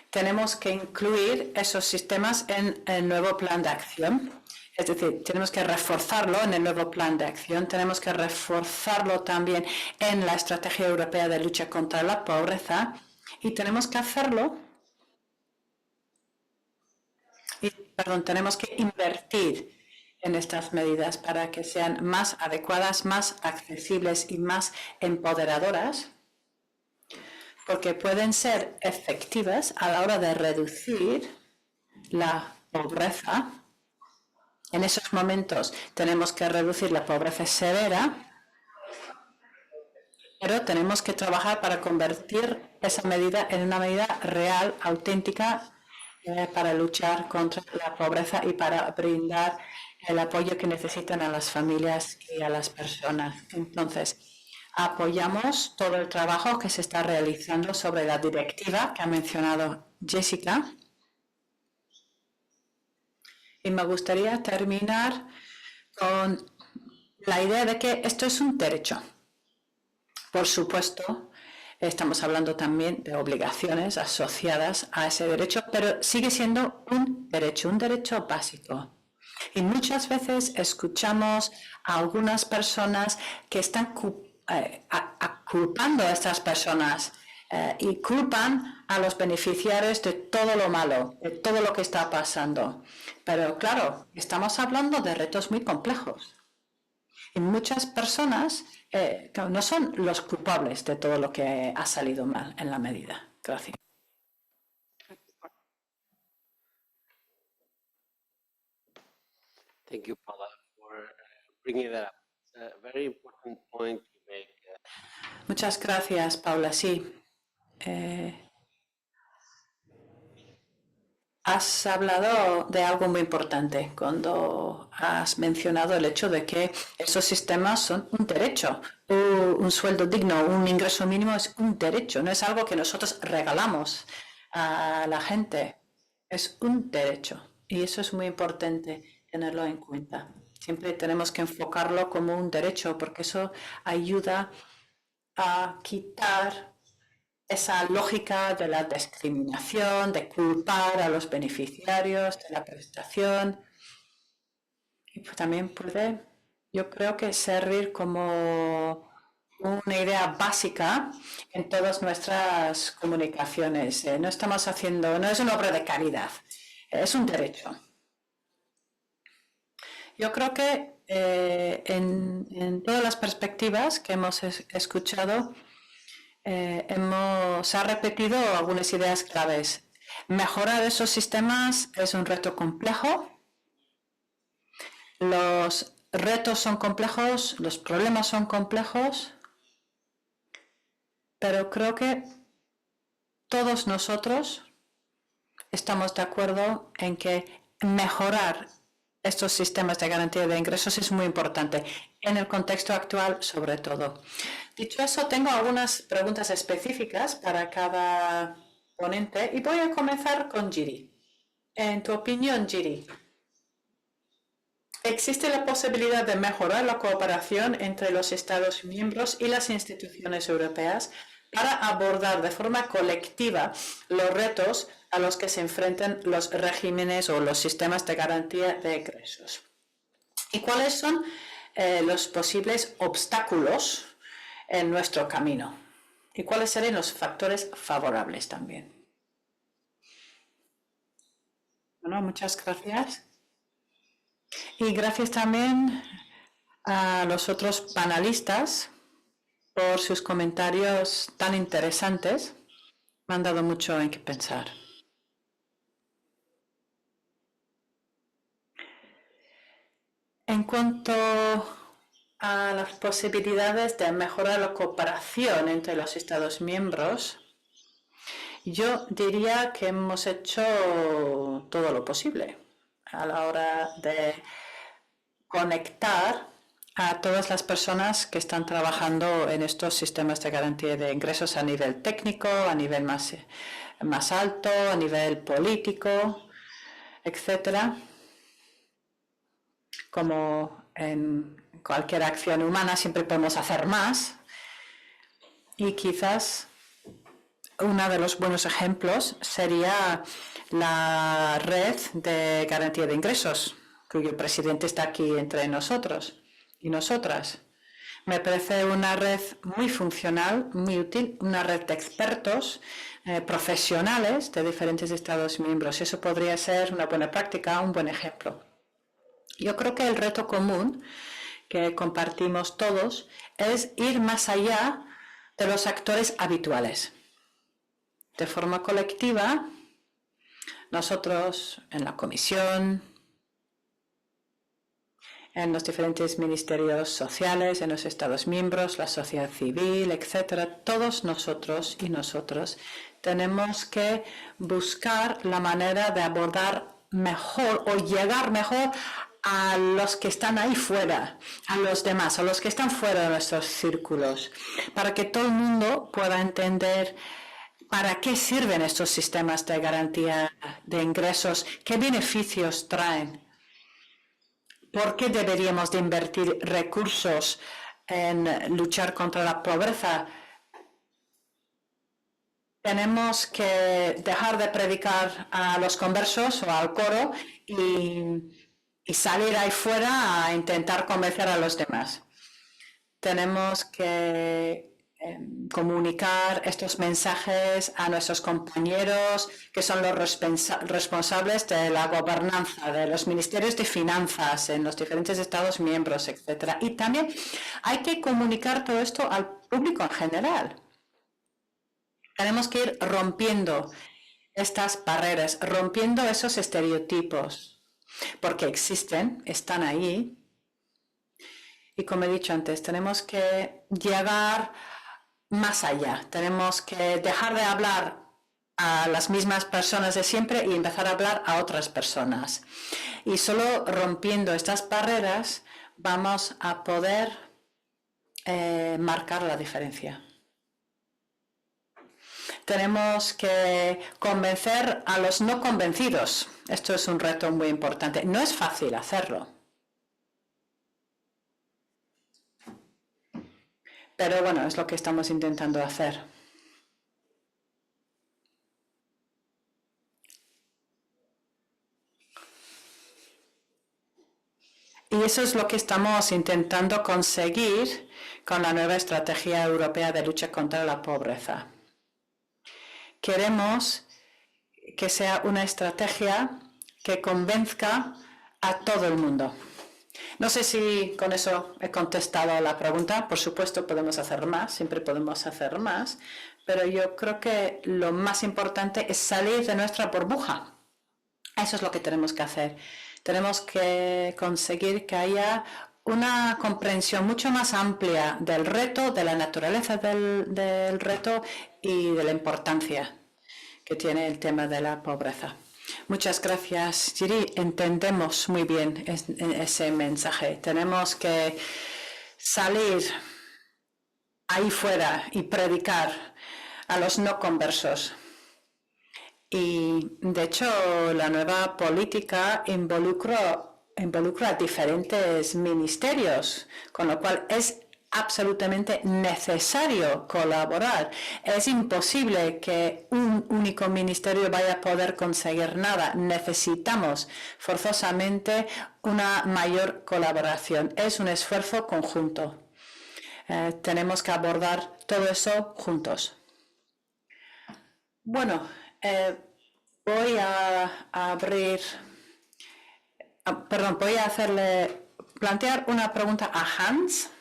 Speaker 2: tenemos que incluir esos sistemas en el nuevo plan de acción. Es decir, tenemos que reforzarlo en el nuevo plan de acción, tenemos que reforzarlo también en la Estrategia Europea de Lucha contra la Pobreza y tenemos que hacerlo, tenemos que invertir en estas medidas para que sean más adecuadas, más accesibles y más empoderadoras, porque pueden ser efectivas a la hora de reducir la pobreza. En esos momentos tenemos que reducir la pobreza severa, pero tenemos que trabajar para convertir esa medida en una medida real, auténtica, para luchar contra la pobreza y para brindar el apoyo que necesitan a las familias y a las personas. Entonces, apoyamos todo el trabajo que se está realizando sobre la directiva que ha mencionado Jessica. Y me gustaría terminar con la idea de que esto es un derecho. Por supuesto, estamos hablando también de obligaciones asociadas a ese derecho, pero sigue siendo un derecho básico. Y muchas veces escuchamos a algunas personas que están culpando a estas personas y culpan a los beneficiarios de todo lo malo, de todo lo que está pasando. Pero claro, estamos hablando de retos muy complejos. Y muchas personas no son los culpables de todo lo que ha salido mal en la medida. Gracias.
Speaker 1: Thank you, Paula, for bringing that up. It's a very important point you make.
Speaker 2: Muchas gracias, Paula. Sí. Has hablado de algo muy importante cuando has mencionado el hecho de que esos sistemas son un derecho. Un sueldo digno, un ingreso mínimo es un derecho, no es algo que nosotros regalamos a la gente. Es un derecho y eso es muy importante tenerlo en cuenta. Siempre tenemos que enfocarlo como un derecho porque eso ayuda a quitar esa lógica de la discriminación, de culpar a los beneficiarios de la prestación. Y pues también puede, yo creo que servir como una idea básica en todas nuestras comunicaciones. No estamos haciendo, no es una obra de caridad, es un derecho. Yo creo que en todas las perspectivas que hemos escuchado, se han repetido algunas ideas claves. Mejorar esos sistemas es un reto complejo. Los retos son complejos, los problemas son complejos, pero creo que todos nosotros estamos de acuerdo en que mejorar estos sistemas de garantía de ingresos es muy importante, en el contexto actual sobre todo. Dicho eso, tengo algunas preguntas específicas para cada ponente y voy a comenzar con Jiri. En tu opinión, Jiri, ¿existe la posibilidad de mejorar la cooperación entre los Estados miembros y las instituciones europeas para abordar de forma colectiva los retos a los que se enfrentan los regímenes o los sistemas de garantía de ingresos? ¿Y cuáles son los posibles obstáculos en nuestro camino? ¿Y cuáles serían los factores favorables también? Bueno, muchas gracias. Y gracias también a los otros panelistas por sus comentarios tan interesantes. Me han dado mucho en qué pensar. En cuanto a las posibilidades de mejorar la cooperación entre los Estados miembros, yo diría que hemos hecho todo lo posible a la hora de conectar a todas las personas que están trabajando en estos sistemas de garantía de ingresos a nivel técnico, a nivel más alto, a nivel político, etcétera. Como en cualquier acción humana siempre podemos hacer más y quizás uno de los buenos ejemplos sería la red de garantía de ingresos, cuyo presidente está aquí entre nosotros y nosotras. Me parece una red muy funcional, muy útil, una red de expertos profesionales de diferentes Estados miembros. Eso podría ser una buena práctica, un buen ejemplo. Yo creo que el reto común que compartimos todos es ir más allá de los actores habituales. De forma colectiva, nosotros en la Comisión, en los diferentes ministerios sociales, en los Estados miembros, la sociedad civil, etcétera, todos nosotros y nosotros tenemos que buscar la manera de abordar mejor o llegar mejor a los que están ahí fuera, a los demás, a los que están fuera de nuestros círculos, para que todo el mundo pueda entender para qué sirven estos sistemas de garantía de ingresos, qué beneficios traen ¿Por qué deberíamos de invertir recursos en luchar contra la pobreza? Tenemos que dejar de predicar a los conversos o al coro y salir ahí fuera a intentar convencer a los demás. Tenemos que comunicar estos mensajes a nuestros compañeros que son los responsables de la gobernanza, de los ministerios de finanzas en los diferentes Estados miembros, etc. Y también hay que comunicar todo esto al público en general. Tenemos que ir rompiendo estas barreras, rompiendo esos estereotipos, porque existen, están ahí. Y como he dicho antes, tenemos que llegar más allá. Tenemos que dejar de hablar a las mismas personas de siempre y empezar a hablar a otras personas. Y solo rompiendo estas barreras vamos a poder marcar la diferencia. Tenemos que convencer a los no convencidos. Esto es un reto muy importante. No es fácil hacerlo. Pero bueno, es lo que estamos intentando hacer. Y eso es lo que estamos intentando conseguir con la nueva Estrategia Europea de Lucha contra la Pobreza. Queremos que sea una estrategia que convenzca a todo el mundo. No sé si con eso he contestado a la pregunta. Por supuesto, podemos hacer más, siempre podemos hacer más, pero yo creo que lo más importante es salir de nuestra burbuja. Eso es lo que tenemos que hacer. Tenemos que conseguir que haya una comprensión mucho más amplia del reto, de la naturaleza del reto y de la importancia que tiene el tema de la pobreza. Muchas gracias, Giri. Entendemos muy bien ese mensaje. Tenemos que salir ahí fuera y predicar a los no conversos. Y, de hecho, la nueva política involucra diferentes ministerios, con lo cual es absolutamente necesario colaborar. Es imposible que un único ministerio vaya a poder conseguir nada. Necesitamos forzosamente una mayor colaboración. Es un esfuerzo conjunto. Tenemos que abordar todo eso juntos. Bueno, voy a plantear una pregunta a Hans.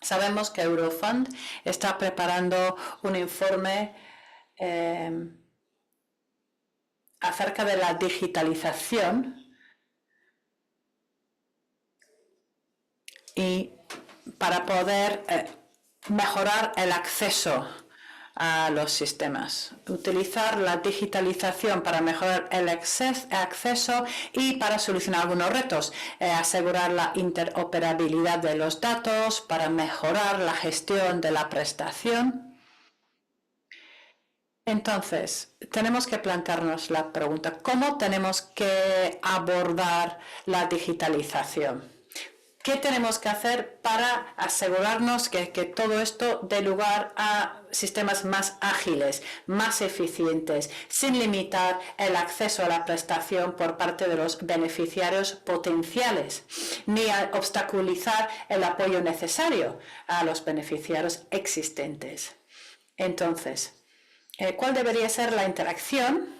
Speaker 2: Sabemos que Eurofund está preparando un informe acerca de la digitalización y para poder mejorar el acceso a los sistemas, utilizar la digitalización para mejorar el acceso y para solucionar algunos retos, asegurar la interoperabilidad de los datos, para mejorar la gestión de la prestación. Entonces, tenemos que plantearnos la pregunta, ¿cómo tenemos que abordar la digitalización? ¿Qué tenemos que hacer para asegurarnos que todo esto dé lugar a sistemas más ágiles, más eficientes, sin limitar el acceso a la prestación por parte de los beneficiarios potenciales, ni obstaculizar el apoyo necesario a los beneficiarios existentes? Entonces, ¿cuál debería ser la interacción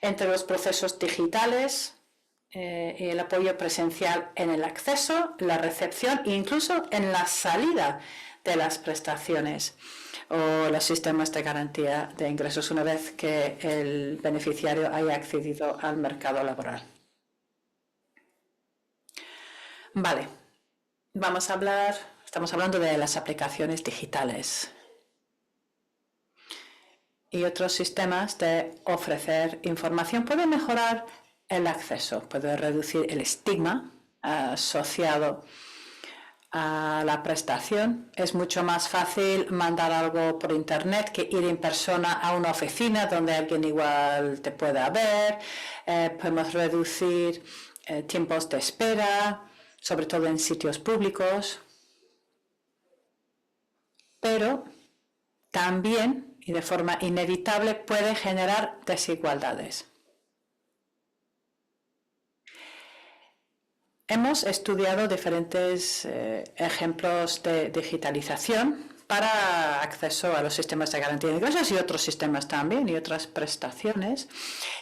Speaker 2: entre los procesos digitales y el apoyo presencial en el acceso, la recepción e incluso en la salida de las prestaciones o los sistemas de garantía de ingresos una vez que el beneficiario haya accedido al mercado laboral? Vale, estamos hablando de las aplicaciones digitales y otros sistemas de ofrecer información. Pueden mejorar el acceso, puede reducir el estigma asociado a la prestación. Es mucho más fácil mandar algo por internet que ir en persona a una oficina donde alguien igual te pueda ver. Podemos reducir tiempos de espera, sobre todo en sitios públicos. Pero también, y de forma inevitable, puede generar desigualdades. Hemos estudiado diferentes ejemplos de digitalización para acceso a los sistemas de garantía de ingresos y otros sistemas también y otras prestaciones.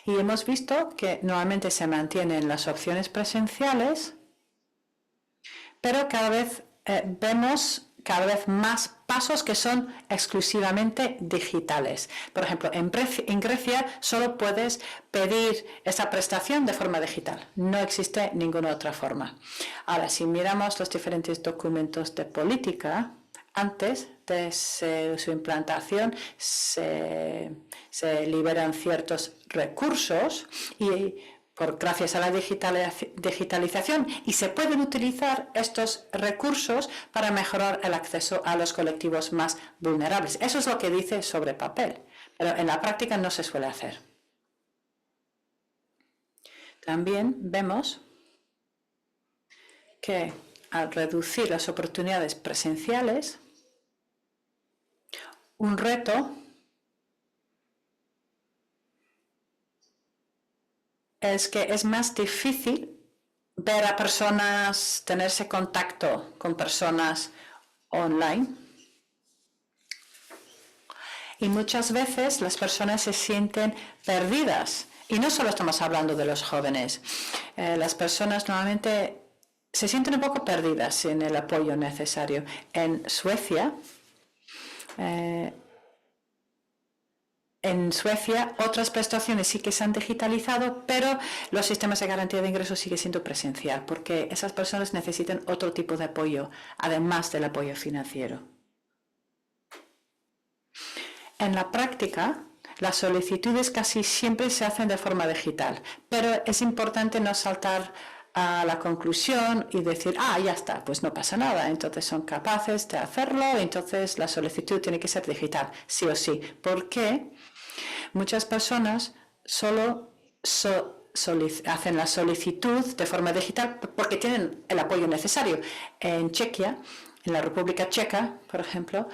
Speaker 2: Y hemos visto que normalmente se mantienen las opciones presenciales, pero cada vez vemos cada vez más pasos que son exclusivamente digitales. Por ejemplo, en Grecia solo puedes pedir esa prestación de forma digital. No existe ninguna otra forma. Ahora, si miramos los diferentes documentos de política, antes de su implantación se liberan ciertos recursos y gracias a la digitalización, y se pueden utilizar estos recursos para mejorar el acceso a los colectivos más vulnerables. Eso es lo que dice sobre papel, pero en la práctica no se suele hacer. También vemos que al reducir las oportunidades presenciales, un reto es que es más difícil ver a personas, tenerse contacto con personas online. Y muchas veces las personas se sienten perdidas. Y no solo estamos hablando de los jóvenes. Las personas normalmente se sienten un poco perdidas sin el apoyo necesario. En Suecia, otras prestaciones sí que se han digitalizado, pero los sistemas de garantía de ingresos siguen siendo presencial, porque esas personas necesitan otro tipo de apoyo, además del apoyo financiero. En la práctica, las solicitudes casi siempre se hacen de forma digital, pero es importante no saltar a la conclusión y decir, ya está, pues no pasa nada, entonces son capaces de hacerlo, entonces la solicitud tiene que ser digital, sí o sí. ¿Por qué? Muchas personas solo hacen la solicitud de forma digital porque tienen el apoyo necesario. En Chequia, en la República Checa, por ejemplo,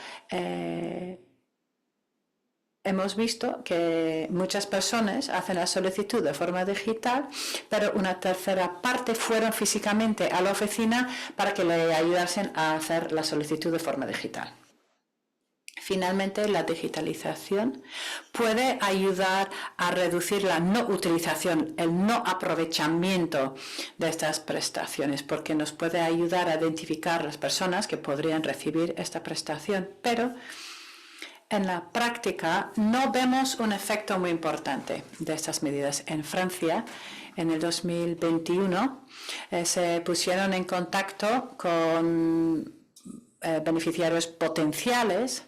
Speaker 2: hemos visto que muchas personas hacen la solicitud de forma digital, pero una tercera parte fueron físicamente a la oficina para que le ayudasen a hacer la solicitud de forma digital. Finalmente, la digitalización puede ayudar a reducir la no utilización, el no aprovechamiento de estas prestaciones, porque nos puede ayudar a identificar las personas que podrían recibir esta prestación, pero en la práctica no vemos un efecto muy importante de estas medidas. En Francia, en el 2021, se pusieron en contacto con beneficiarios potenciales,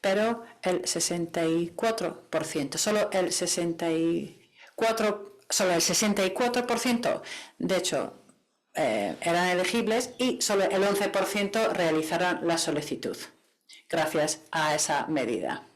Speaker 2: pero el 64%, solo el 64%, de hecho, eran elegibles y solo el 11% realizaron la solicitud, gracias a esa medida.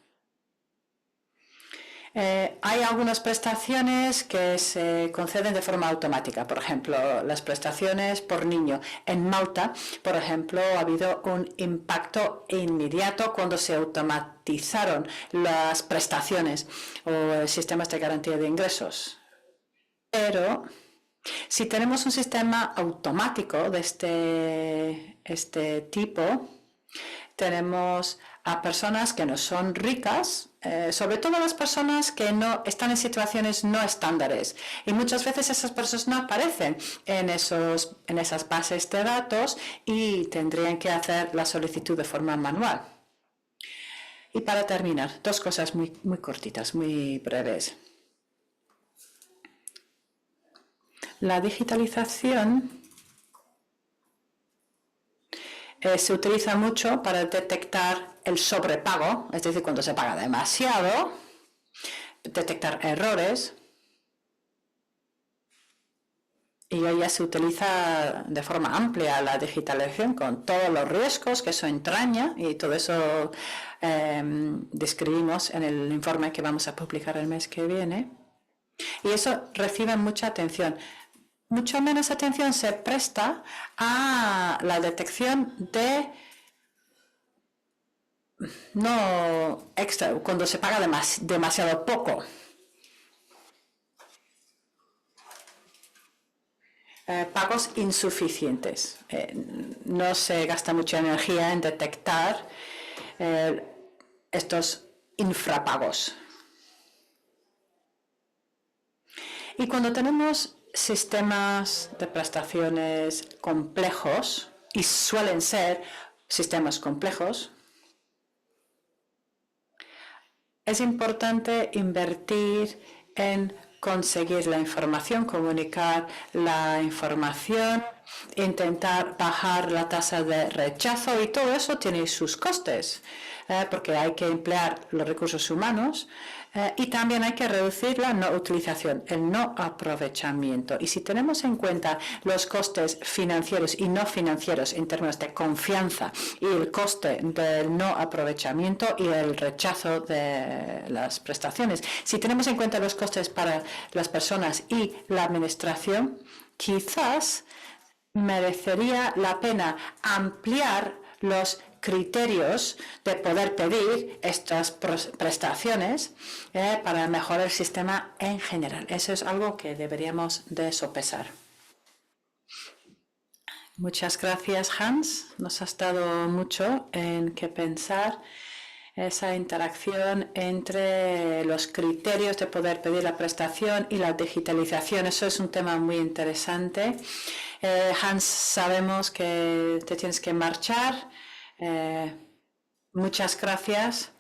Speaker 2: Hay algunas prestaciones que se conceden de forma automática, por ejemplo, las prestaciones por niño. En Malta, por ejemplo, ha habido un impacto inmediato cuando se automatizaron las prestaciones o sistemas de garantía de ingresos. Pero si tenemos un sistema automático de este tipo, tenemos a personas que no son ricas, sobre todo las personas que no están en situaciones no estándares. Y muchas veces esas personas no aparecen en esas bases de datos y tendrían que hacer la solicitud de forma manual. Y para terminar, dos cosas muy cortitas, muy breves. La digitalización se utiliza mucho para detectar el sobrepago, es decir, cuando se paga demasiado, detectar errores Y hoy ya se utiliza de forma amplia la digitalización con todos los riesgos que eso entraña y todo eso describimos en el informe que vamos a publicar el mes que viene. Y eso recibe mucha atención. Mucho menos atención se presta a la detección de no extra, cuando se paga demasiado poco. Pagos insuficientes. No se gasta mucha energía en detectar estos infrapagos. Y cuando tenemos sistemas de prestaciones complejos, y suelen ser sistemas complejos, es importante invertir en conseguir la información, comunicar la información, intentar bajar la tasa de rechazo y todo eso tiene sus costes, porque hay que emplear los recursos humanos y también hay que reducir la no utilización, el no aprovechamiento. Y si tenemos en cuenta los costes financieros y no financieros en términos de confianza y el coste del no aprovechamiento y el rechazo de las prestaciones, si tenemos en cuenta los costes para las personas y la administración, quizás merecería la pena ampliar los criterios de poder pedir estas prestaciones para mejorar el sistema en general. Eso es algo que deberíamos de sopesar. Muchas gracias, Hans. Nos has dado mucho en qué pensar. Esa interacción entre los criterios de poder pedir la prestación y la digitalización. Eso es un tema muy interesante. Hans, sabemos que te tienes que marchar. Muchas gracias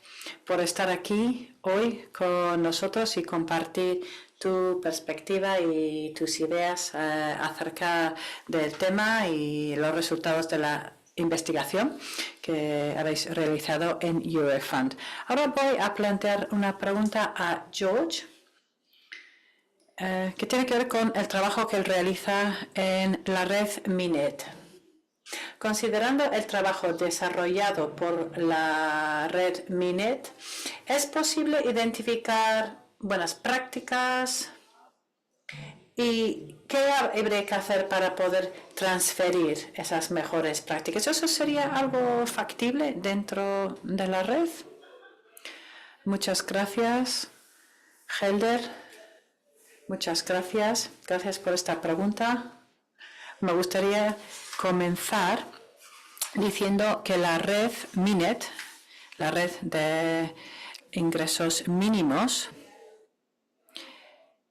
Speaker 2: por estar aquí hoy con nosotros y compartir tu perspectiva y tus ideas acerca del tema y los resultados de la investigación que habéis realizado en Eurofund. Ahora voy a plantear una pregunta a George que tiene que ver con el trabajo que él realiza en la red Minet. Considerando el trabajo desarrollado por la red Minet, ¿es posible identificar buenas prácticas y qué habría que hacer para poder transferir esas mejores prácticas? ¿Eso sería algo factible dentro de la red? Muchas gracias, Helder. Muchas gracias. Gracias por esta pregunta. Me gustaría comenzar diciendo que la red Minet, la red de ingresos mínimos,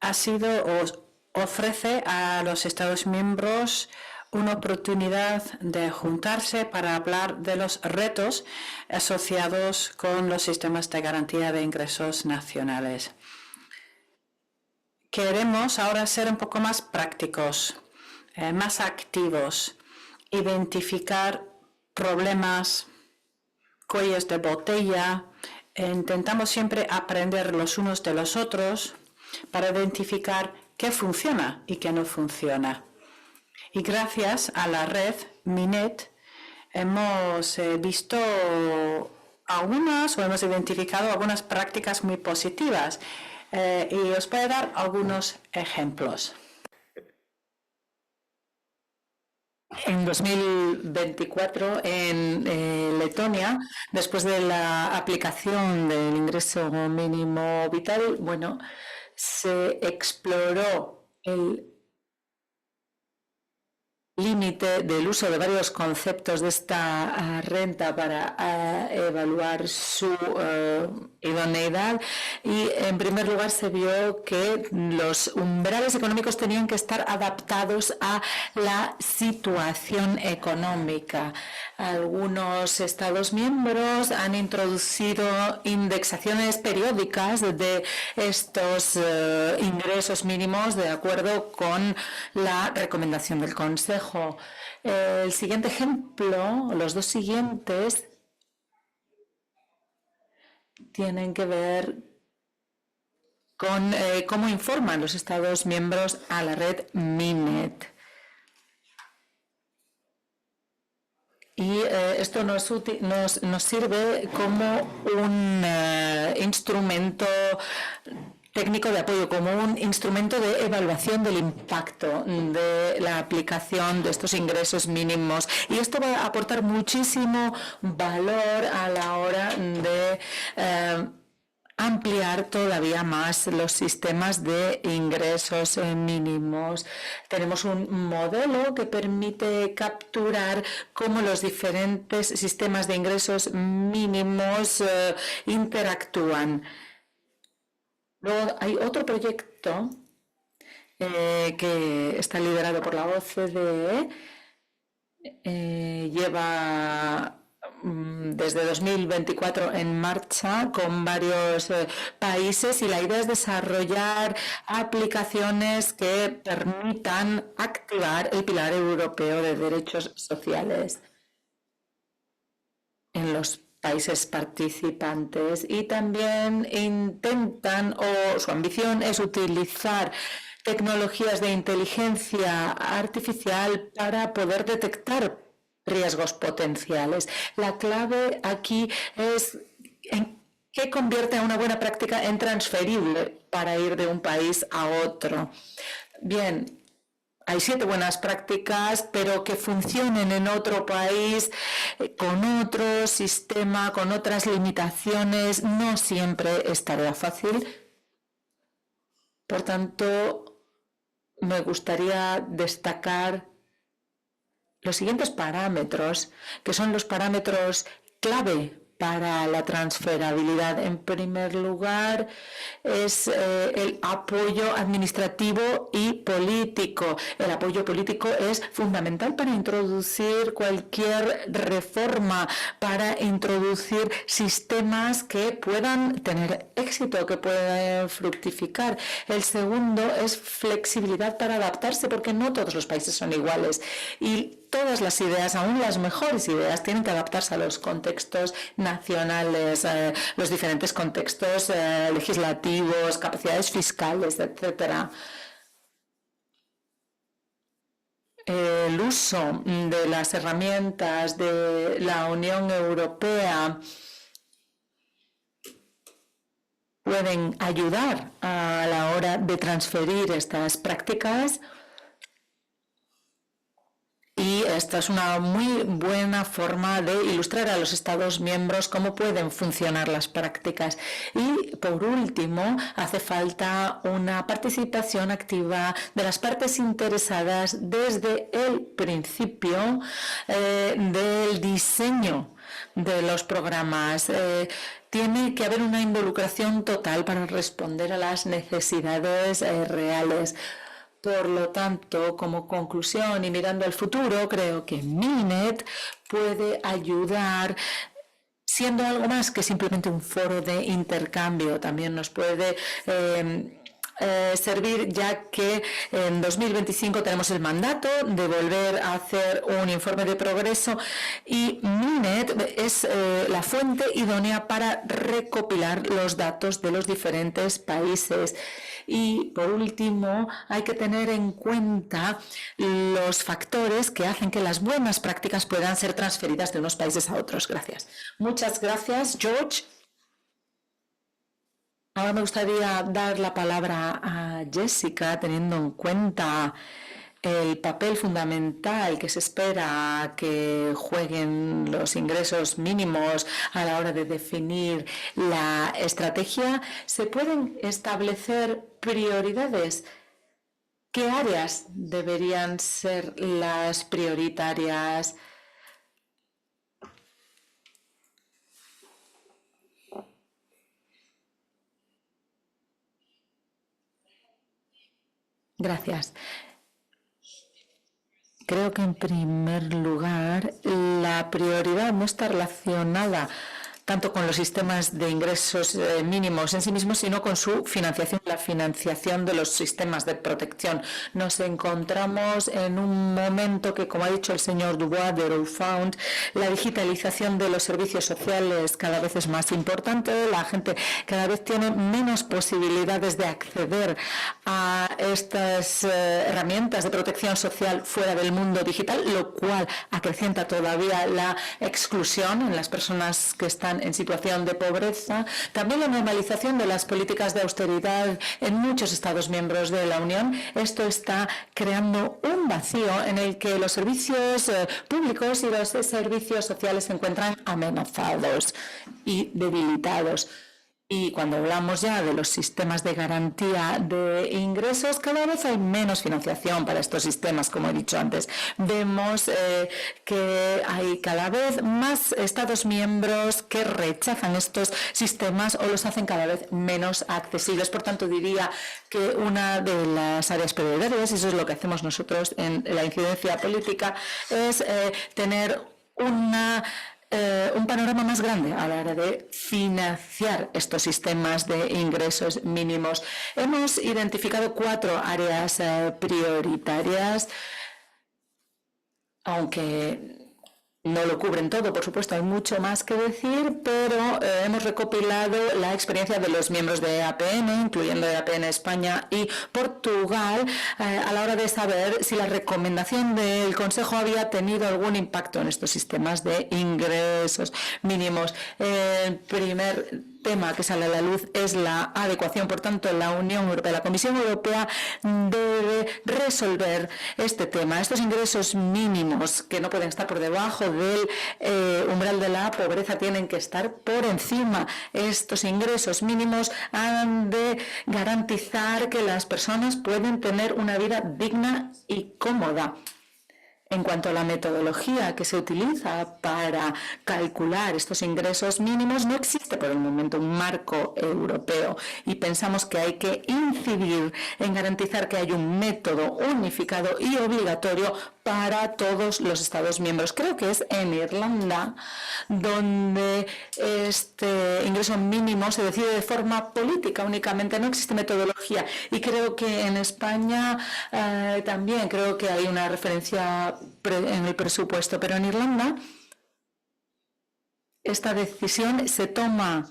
Speaker 2: ha sido o ofrece a los Estados miembros una oportunidad de juntarse para hablar de los retos asociados con los sistemas de garantía de ingresos nacionales. Queremos ahora ser un poco más prácticos, más activos, identificar problemas, cuellos de botella. Intentamos siempre aprender los unos de los otros para identificar qué funciona y qué no funciona. Y gracias a la red Minet hemos visto algunas o hemos identificado algunas prácticas muy positivas y os voy a dar algunos ejemplos. En 2024, en Letonia, después de la aplicación del ingreso mínimo vital, se exploró el límite del uso de varios conceptos de esta renta para evaluar su idoneidad y en primer lugar se vio que los umbrales económicos tenían que estar adaptados a la situación económica. Algunos Estados miembros han introducido indexaciones periódicas de estos ingresos mínimos de acuerdo con la recomendación del Consejo. El siguiente ejemplo, los dos siguientes, tienen que ver
Speaker 3: con cómo informan los Estados miembros a la red Minet. Y esto nos sirve como un instrumento técnico de apoyo, como un instrumento de evaluación del impacto de la aplicación de estos ingresos mínimos. Y esto va a aportar muchísimo valor a la hora de ampliar todavía más los sistemas de ingresos mínimos. Tenemos un modelo que permite capturar cómo los diferentes sistemas de ingresos mínimos interactúan. Luego hay otro proyecto que está liderado por la OCDE, lleva desde 2024 en marcha con varios países, y la idea es desarrollar aplicaciones que permitan activar el pilar europeo de derechos sociales en los países participantes, y también intentan, o su ambición es utilizar tecnologías de inteligencia artificial para poder detectar riesgos potenciales. La clave aquí es en qué convierte a una buena práctica en transferible para ir de un país a otro. Bien, hay 7 buenas prácticas, pero que funcionen en otro país, con otro sistema, con otras limitaciones, no siempre es tarea fácil. Por tanto, me gustaría destacar los siguientes parámetros, que son los parámetros clave para la transferabilidad. En primer lugar, es el apoyo administrativo y político. El apoyo político es fundamental para introducir cualquier reforma, para introducir sistemas que puedan tener éxito, que puedan fructificar. El segundo es flexibilidad para adaptarse, porque no todos los países son iguales, y todas las ideas, aún las mejores ideas, tienen que adaptarse a los contextos nacionales, los diferentes contextos legislativos, capacidades fiscales, etc. El uso de las herramientas de la Unión Europea pueden ayudar a la hora de transferir estas prácticas. Y esta es una muy buena forma de ilustrar a los Estados miembros cómo pueden funcionar las prácticas. Y, por último, hace falta una participación activa de las partes interesadas desde el principio del diseño de los programas. Tiene que haber una involucración total para responder a las necesidades reales. Por lo tanto, como conclusión y mirando al futuro, creo que Minet puede ayudar, siendo algo más que simplemente un foro de intercambio. También nos puede servir, ya que en 2025 tenemos el mandato de volver a hacer un informe de progreso, y Minet es la fuente idónea para recopilar los datos de los diferentes países. Y, por último, hay que tener en cuenta los factores que hacen que las buenas prácticas puedan ser transferidas de unos países a otros. Gracias. Muchas gracias, George. Ahora me gustaría dar la palabra a Jessica, teniendo en cuenta el papel fundamental que se espera que jueguen los ingresos mínimos a la hora de definir la estrategia. ¿Se pueden establecer prioridades? ¿Qué áreas deberían ser las prioritarias? Gracias. Creo que, en primer lugar, la prioridad no está relacionada tanto con los sistemas de ingresos mínimos en sí mismos, sino con su financiación, la financiación de los sistemas de protección. Nos encontramos en un momento que, como ha dicho el señor Dubois de Eurofound, la digitalización de los servicios sociales cada vez es más importante, la gente cada vez tiene menos posibilidades de acceder a estas herramientas de protección social fuera del mundo digital, lo cual acrecienta todavía la exclusión en las personas que están en situación de pobreza. También la normalización de las políticas de austeridad en muchos Estados miembros de la Unión. Esto está creando un vacío en el que los servicios públicos y los servicios sociales se encuentran amenazados y debilitados. Y cuando hablamos ya de los sistemas de garantía de ingresos, cada vez hay menos financiación para estos sistemas, como he dicho antes. Vemos que hay cada vez más Estados miembros que rechazan estos sistemas o los hacen cada vez menos accesibles. Por tanto, diría que una de las áreas prioritarias, y eso es lo que hacemos nosotros en la incidencia política, es tener un panorama más grande a la hora de financiar estos sistemas de ingresos mínimos. Hemos identificado 4 áreas prioritarias, aunque no lo cubren todo, por supuesto, hay mucho más que decir, pero hemos recopilado la experiencia de los miembros de APN, incluyendo APN España y Portugal, a la hora de saber si la recomendación del Consejo había tenido algún impacto en estos sistemas de ingresos mínimos. El primer tema que sale a la luz es la adecuación. Por tanto, la Unión Europea, la Comisión Europea debe resolver este tema. Estos ingresos mínimos que no pueden estar por debajo del umbral de la pobreza tienen que estar por encima. Estos ingresos mínimos han de garantizar que las personas pueden tener una vida digna y cómoda. En cuanto a la metodología que se utiliza para calcular estos ingresos mínimos, no existe por el momento un marco europeo y pensamos que hay que incidir en garantizar que hay un método unificado y obligatorio para todos los Estados miembros. Creo que es en Irlanda donde este ingreso mínimo se decide de forma política únicamente, no existe metodología. Y creo que en España también creo que hay una referencia en el presupuesto, pero en Irlanda esta decisión se toma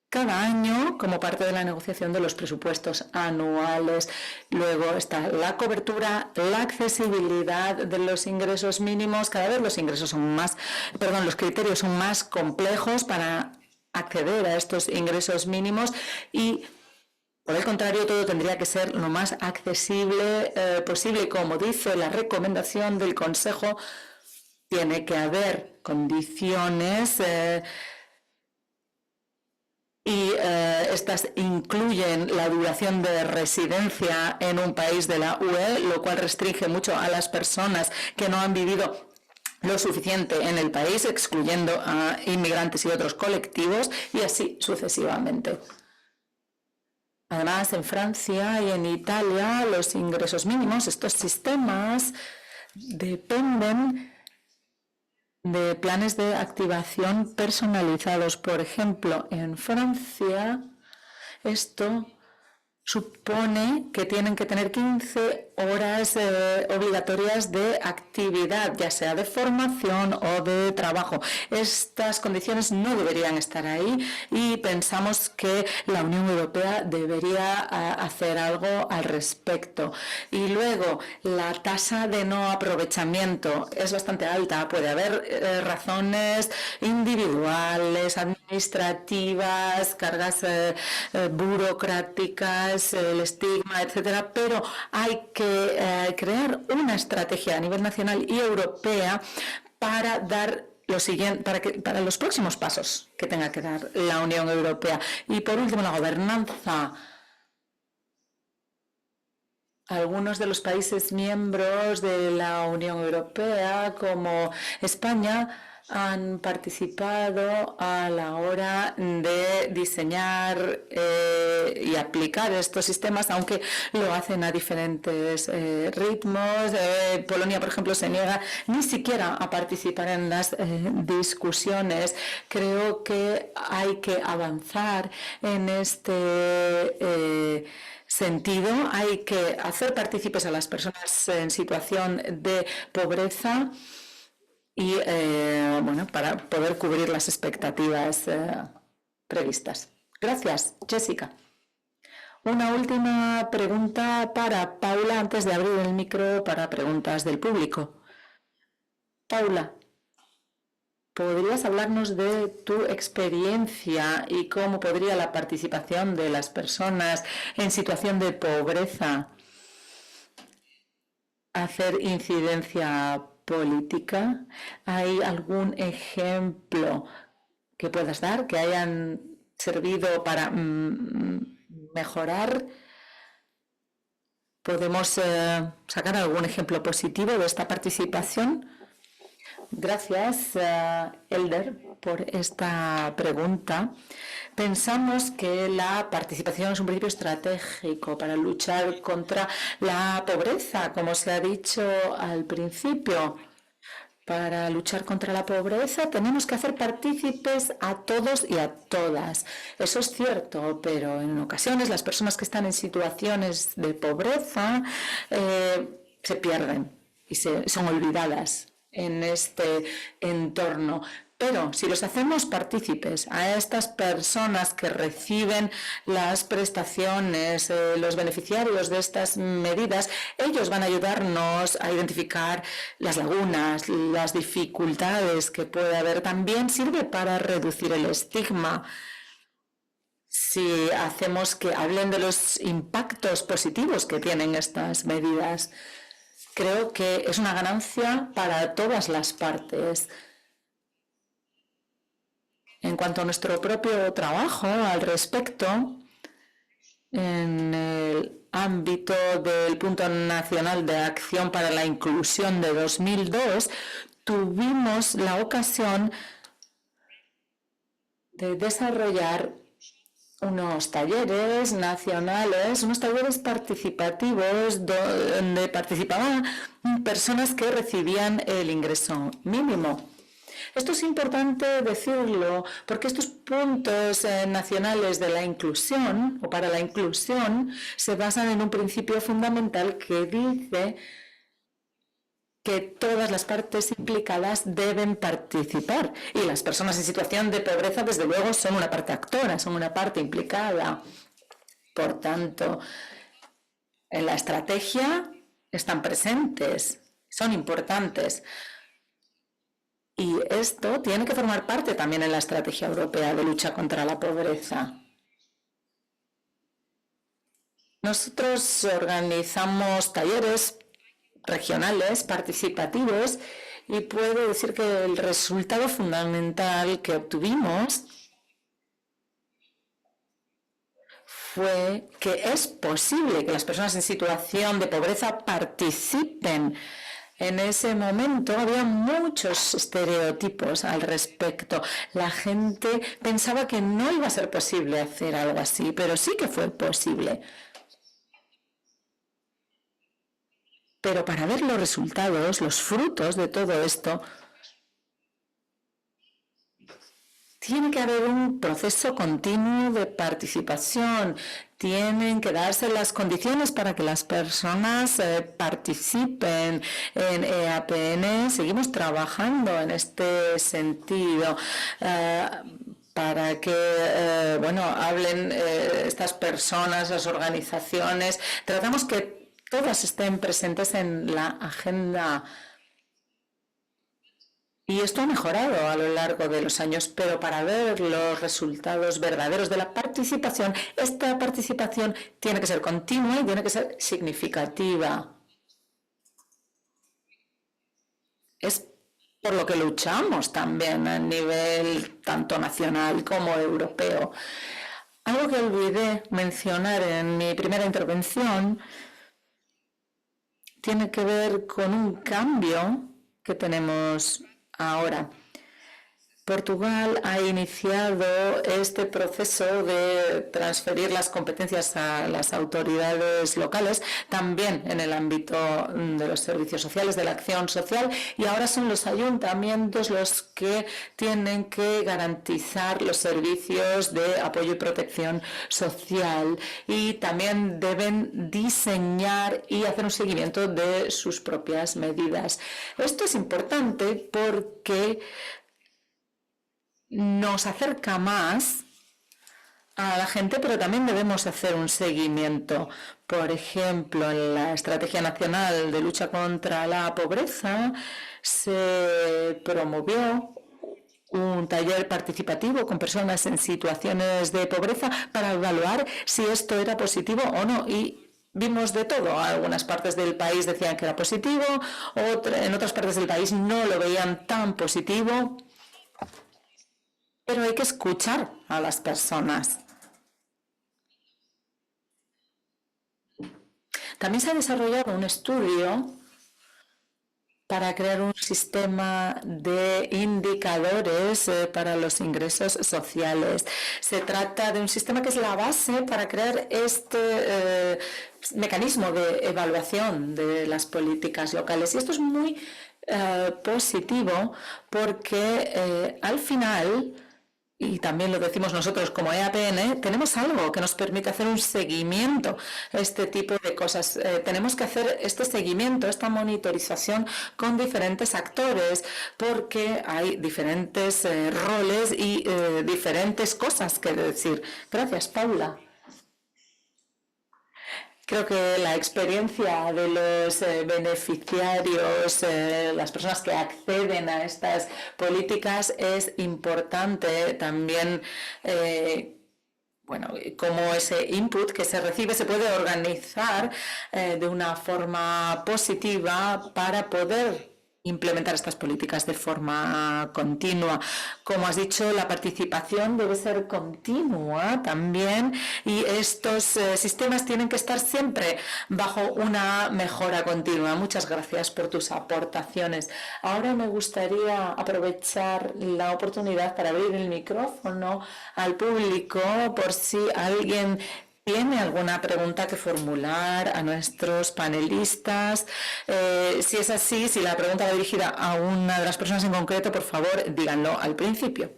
Speaker 3: cada año como parte de la negociación de los presupuestos anuales. Luego está la cobertura, la accesibilidad de los ingresos mínimos. Cada vez los ingresos son más, los criterios son más complejos para acceder a estos ingresos mínimos y por el contrario, todo tendría que ser lo más accesible posible. Como dice la recomendación del Consejo, tiene que haber condiciones y estas incluyen la duración de residencia en un país de la UE, lo cual restringe mucho a las personas que no han vivido lo suficiente en el país, excluyendo a inmigrantes y otros colectivos, y así sucesivamente. Además, en Francia y en Italia, los ingresos mínimos, estos sistemas dependen de planes de activación personalizados. Por ejemplo, en Francia, esto supone que tienen que tener 15 horas obligatorias de actividad, ya sea de formación o de trabajo. Estas condiciones no deberían estar ahí y pensamos que la Unión Europea debería hacer algo al respecto. Y luego, la tasa de no aprovechamiento es bastante alta. Puede haber razones individuales, administrativas, cargas burocráticas, el estigma, etcétera, pero hay que crear una estrategia a nivel nacional y europea para dar para los próximos pasos que tenga que dar la Unión Europea. Y por último, la gobernanza. Algunos de los países miembros de la Unión Europea, como España, han participado a la hora de diseñar y aplicar estos sistemas, aunque lo hacen a diferentes ritmos. Polonia, por ejemplo, se niega ni siquiera a participar en las discusiones. Creo que hay que avanzar en este sentido. Hay que hacer partícipes a las personas en situación de pobreza y bueno, para poder cubrir las expectativas previstas. Gracias, Jessica. Una última pregunta para Paula antes de abrir el micro para preguntas del público. Paula, ¿podrías hablarnos de tu experiencia y cómo podría la participación de las personas en situación de pobreza hacer incidencia política? ¿Hay algún ejemplo que puedas dar que hayan servido para mejorar? ¿Podemos sacar algún ejemplo positivo de esta participación? Gracias, Elder, por esta pregunta. Pensamos que la participación es un principio estratégico para luchar contra la pobreza, como se ha dicho al principio. Para luchar contra la pobreza tenemos que hacer partícipes a todos y a todas. Eso es cierto, pero en ocasiones las personas que están en situaciones de pobreza se pierden y son olvidadas en este entorno. Pero si los hacemos partícipes a estas personas que reciben las prestaciones, los beneficiarios de estas medidas, ellos van a ayudarnos a identificar las lagunas, las dificultades que puede haber. También sirve para reducir el estigma. Si hacemos que hablen de los impactos positivos que tienen estas medidas, creo que es una ganancia para todas las partes. En cuanto a nuestro propio trabajo al respecto, en el ámbito del Punto Nacional de Acción para la Inclusión de 2002, tuvimos la ocasión de desarrollar unos talleres nacionales, unos talleres participativos donde participaban personas que recibían el ingreso mínimo. Esto es importante decirlo porque estos puntos nacionales de la inclusión o para la inclusión se basan en un principio fundamental que dice que todas las partes implicadas deben participar y las personas en situación de pobreza desde luego son una parte actora, son una parte implicada. Por tanto, en la estrategia están presentes, son importantes. Y esto tiene que formar parte también en la estrategia europea de lucha contra la pobreza. Nosotros organizamos talleres regionales participativos y puedo decir que el resultado fundamental que obtuvimos fue que es posible que las personas en situación de pobreza participen. En ese momento había muchos estereotipos al respecto. La gente pensaba que no iba a ser posible hacer algo así, pero sí que fue posible. Pero para ver los resultados, los frutos de todo esto, tiene que haber un proceso continuo de participación. Tienen que darse las condiciones para que las personas participen en EAPN. Seguimos trabajando en este sentido para que bueno, hablen estas personas, las organizaciones. Tratamos que todas estén presentes en la agenda. Y esto ha mejorado a lo largo de los años, pero para ver los resultados verdaderos de la participación, esta participación tiene que ser continua y tiene que ser significativa. Es por lo que luchamos también a nivel tanto nacional como europeo. Algo que olvidé mencionar en mi primera intervención tiene que ver con un cambio que tenemos ahora. Portugal ha iniciado este proceso de transferir las competencias a las autoridades locales, también en el ámbito de los servicios sociales, de la acción social, y ahora son los ayuntamientos los que tienen que garantizar los servicios de apoyo y protección social, y también deben diseñar y hacer un seguimiento de sus propias medidas. Esto es importante porque nos acerca más a la gente, pero también debemos hacer un seguimiento. Por ejemplo, en la Estrategia Nacional de Lucha contra la Pobreza se promovió un taller participativo con personas en situaciones de pobreza para evaluar si esto era positivo o no, y vimos de todo. Algunas partes del país decían que era positivo, en otras partes del país no lo veían tan positivo. Pero hay que escuchar a las personas. También se ha desarrollado un estudio para crear un sistema de indicadores para los ingresos sociales. Se trata de un sistema que es la base para crear este mecanismo de evaluación de las políticas locales. Y esto es muy positivo porque al final, y también lo decimos nosotros como EAPN, tenemos algo que nos permite hacer un seguimiento a este tipo de cosas. Tenemos que hacer este seguimiento, esta monitorización con diferentes actores, porque hay diferentes roles y diferentes cosas que decir. Gracias, Paula. Creo que la experiencia de los beneficiarios, las personas que acceden a estas políticas es importante también. Bueno, cómo ese input que se recibe se puede organizar de una forma positiva para poder implementar estas políticas de forma continua. Como has dicho, la participación debe ser continua también, y estos sistemas tienen que estar siempre bajo una mejora continua. Muchas gracias por tus aportaciones. Ahora me gustaría aprovechar la oportunidad para abrir el micrófono al público por si alguien ¿tiene alguna pregunta que formular a nuestros panelistas? Si es así, si la pregunta va dirigida a una de las personas en concreto, por favor, díganlo al principio.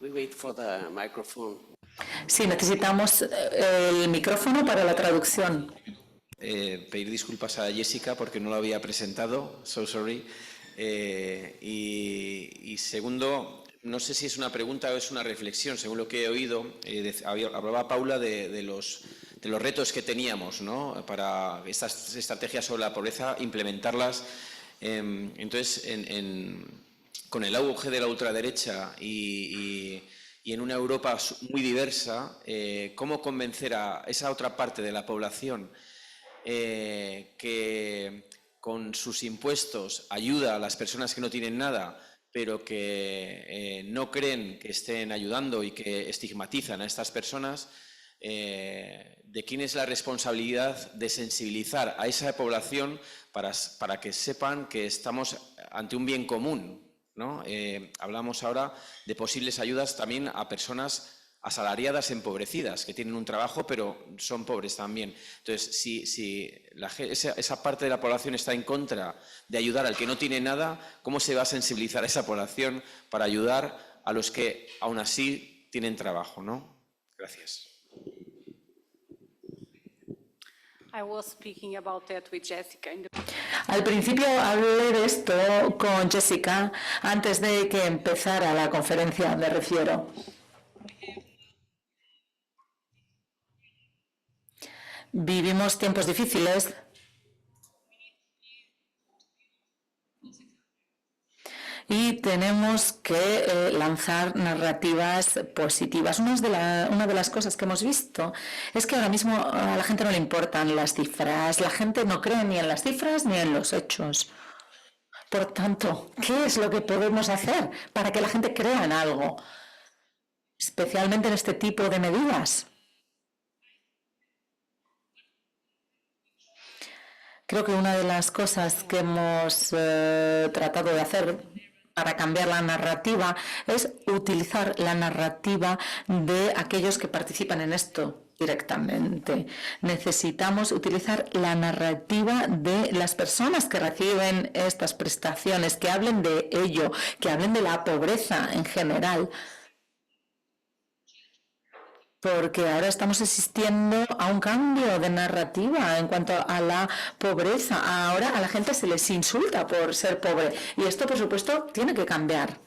Speaker 1: We wait for the microphone.
Speaker 3: Sí, necesitamos el micrófono para la traducción.
Speaker 4: Pedir disculpas a Jessica porque no lo había presentado, so sorry. Y segundo, no sé si es una pregunta o es una reflexión, según lo que he oído, hablaba Paula de los retos que teníamos, ¿no?, para estas estrategias sobre la pobreza, implementarlas. Entonces, con el auge de la ultraderecha y en una Europa muy diversa, ¿cómo convencer a esa otra parte de la población que con sus impuestos ayuda a las personas que no tienen nada, pero que no creen que estén ayudando y que estigmatizan a estas personas? ¿De quién es la responsabilidad de sensibilizar a esa población para que sepan que estamos ante un bien común, ¿no? Hablamos ahora de posibles ayudas también a personas asalariadas empobrecidas, que tienen un trabajo pero son pobres también. Entonces, si esa parte de la población está en contra de ayudar al que no tiene nada, ¿cómo se va a sensibilizar a esa población para ayudar a los que aún así tienen trabajo, ¿no? Gracias.
Speaker 3: Al principio hablé de esto con Jessica antes de que empezara la conferencia, me refiero. Vivimos tiempos difíciles y tenemos que lanzar narrativas positivas. Una de las cosas que hemos visto es que ahora mismo a la gente no le importan las cifras, la gente no cree ni en las cifras ni en los hechos. Por tanto, ¿qué es lo que podemos hacer para que la gente crea en algo? especialmente en este tipo de medidas. Creo que una de las cosas que hemos tratado de hacer para cambiar la narrativa es utilizar la narrativa de aquellos que participan en esto directamente. Necesitamos utilizar la narrativa de las personas que reciben estas prestaciones, que hablen de ello, que hablen de la pobreza en general. Porque ahora estamos asistiendo a un cambio de narrativa en cuanto a la pobreza. Ahora a la gente se les insulta por ser pobre y esto, por supuesto, tiene que cambiar.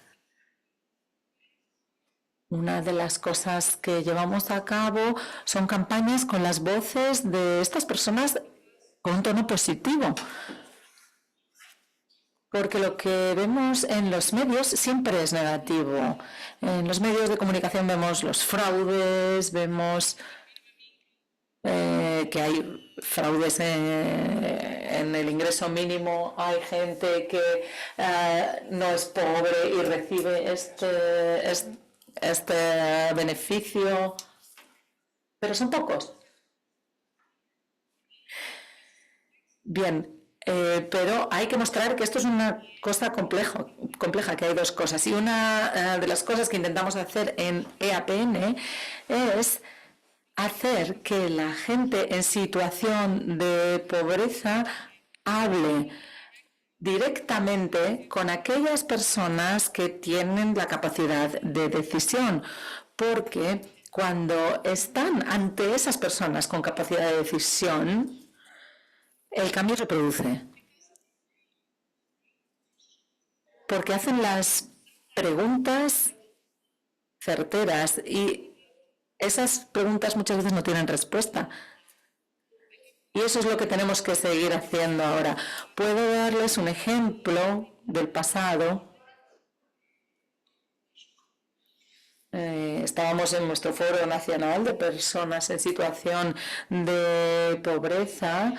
Speaker 3: Una de las cosas que llevamos a cabo son campañas con las voces de estas personas con un tono positivo. Porque lo que vemos en los medios siempre es negativo. En los medios de comunicación vemos los fraudes, vemos que hay fraudes en el ingreso mínimo, hay gente que no es pobre y recibe este beneficio, pero son pocos. Bien. Pero hay que mostrar que esto es una cosa compleja, que hay dos cosas. Y una de las cosas que intentamos hacer en EAPN es hacer que la gente en situación de pobreza hable directamente con aquellas personas que tienen la capacidad de decisión, porque cuando están ante esas personas con capacidad de decisión, el cambio se produce porque hacen las preguntas certeras y esas preguntas muchas veces no tienen respuesta. Y eso es lo que tenemos que seguir haciendo ahora. Puedo darles un ejemplo del pasado. Estábamos en nuestro Foro Nacional de Personas en Situación de Pobreza.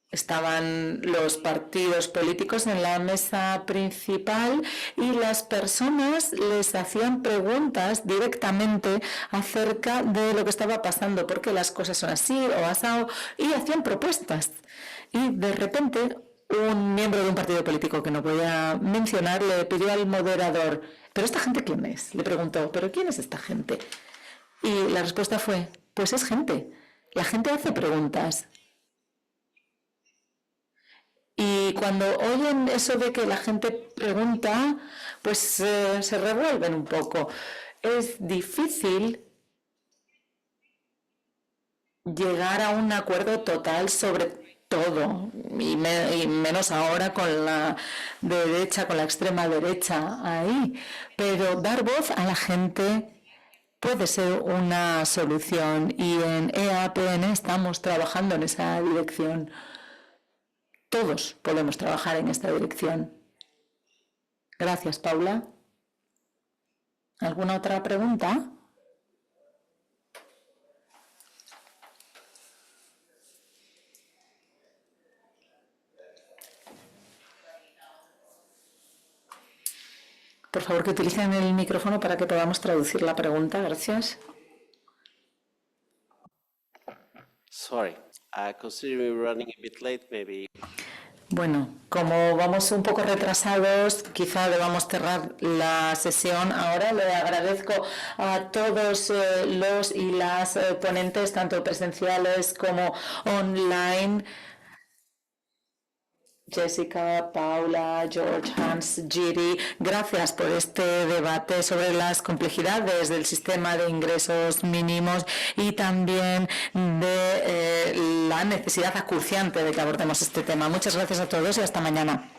Speaker 3: Estaban los partidos políticos en la mesa principal y las personas les hacían preguntas directamente acerca de lo que estaba pasando, por qué las cosas son así o asado, y hacían propuestas. Y de repente un miembro de un partido político que no voy a mencionar le pidió al moderador: ¿pero esta gente quién es? Le preguntó: ¿pero quién es esta gente? Y la respuesta fue: pues es gente. La gente hace preguntas. Y cuando oyen eso de que la gente pregunta, pues se revuelven un poco. Es difícil llegar a un acuerdo total sobre todo, y menos ahora con la derecha, con la extrema derecha ahí. Pero dar voz a la gente puede ser una solución y en EAPN estamos trabajando en esa dirección. Todos podemos trabajar en esta dirección. Gracias, Paula. ¿Alguna otra pregunta? Por favor, que utilicen el micrófono para que podamos traducir la pregunta. Gracias.
Speaker 1: Sorry, considering we're running a bit late, maybe.
Speaker 3: Bueno, como vamos un poco retrasados, quizá debamos cerrar la sesión ahora. Le agradezco a todos los y las ponentes, tanto presenciales como online. Jessica, Paula, George, Hans, Giri, gracias por este debate sobre las complejidades del sistema de ingresos mínimos y también de la necesidad acuciante de que abordemos este tema. Muchas gracias a todos y hasta mañana.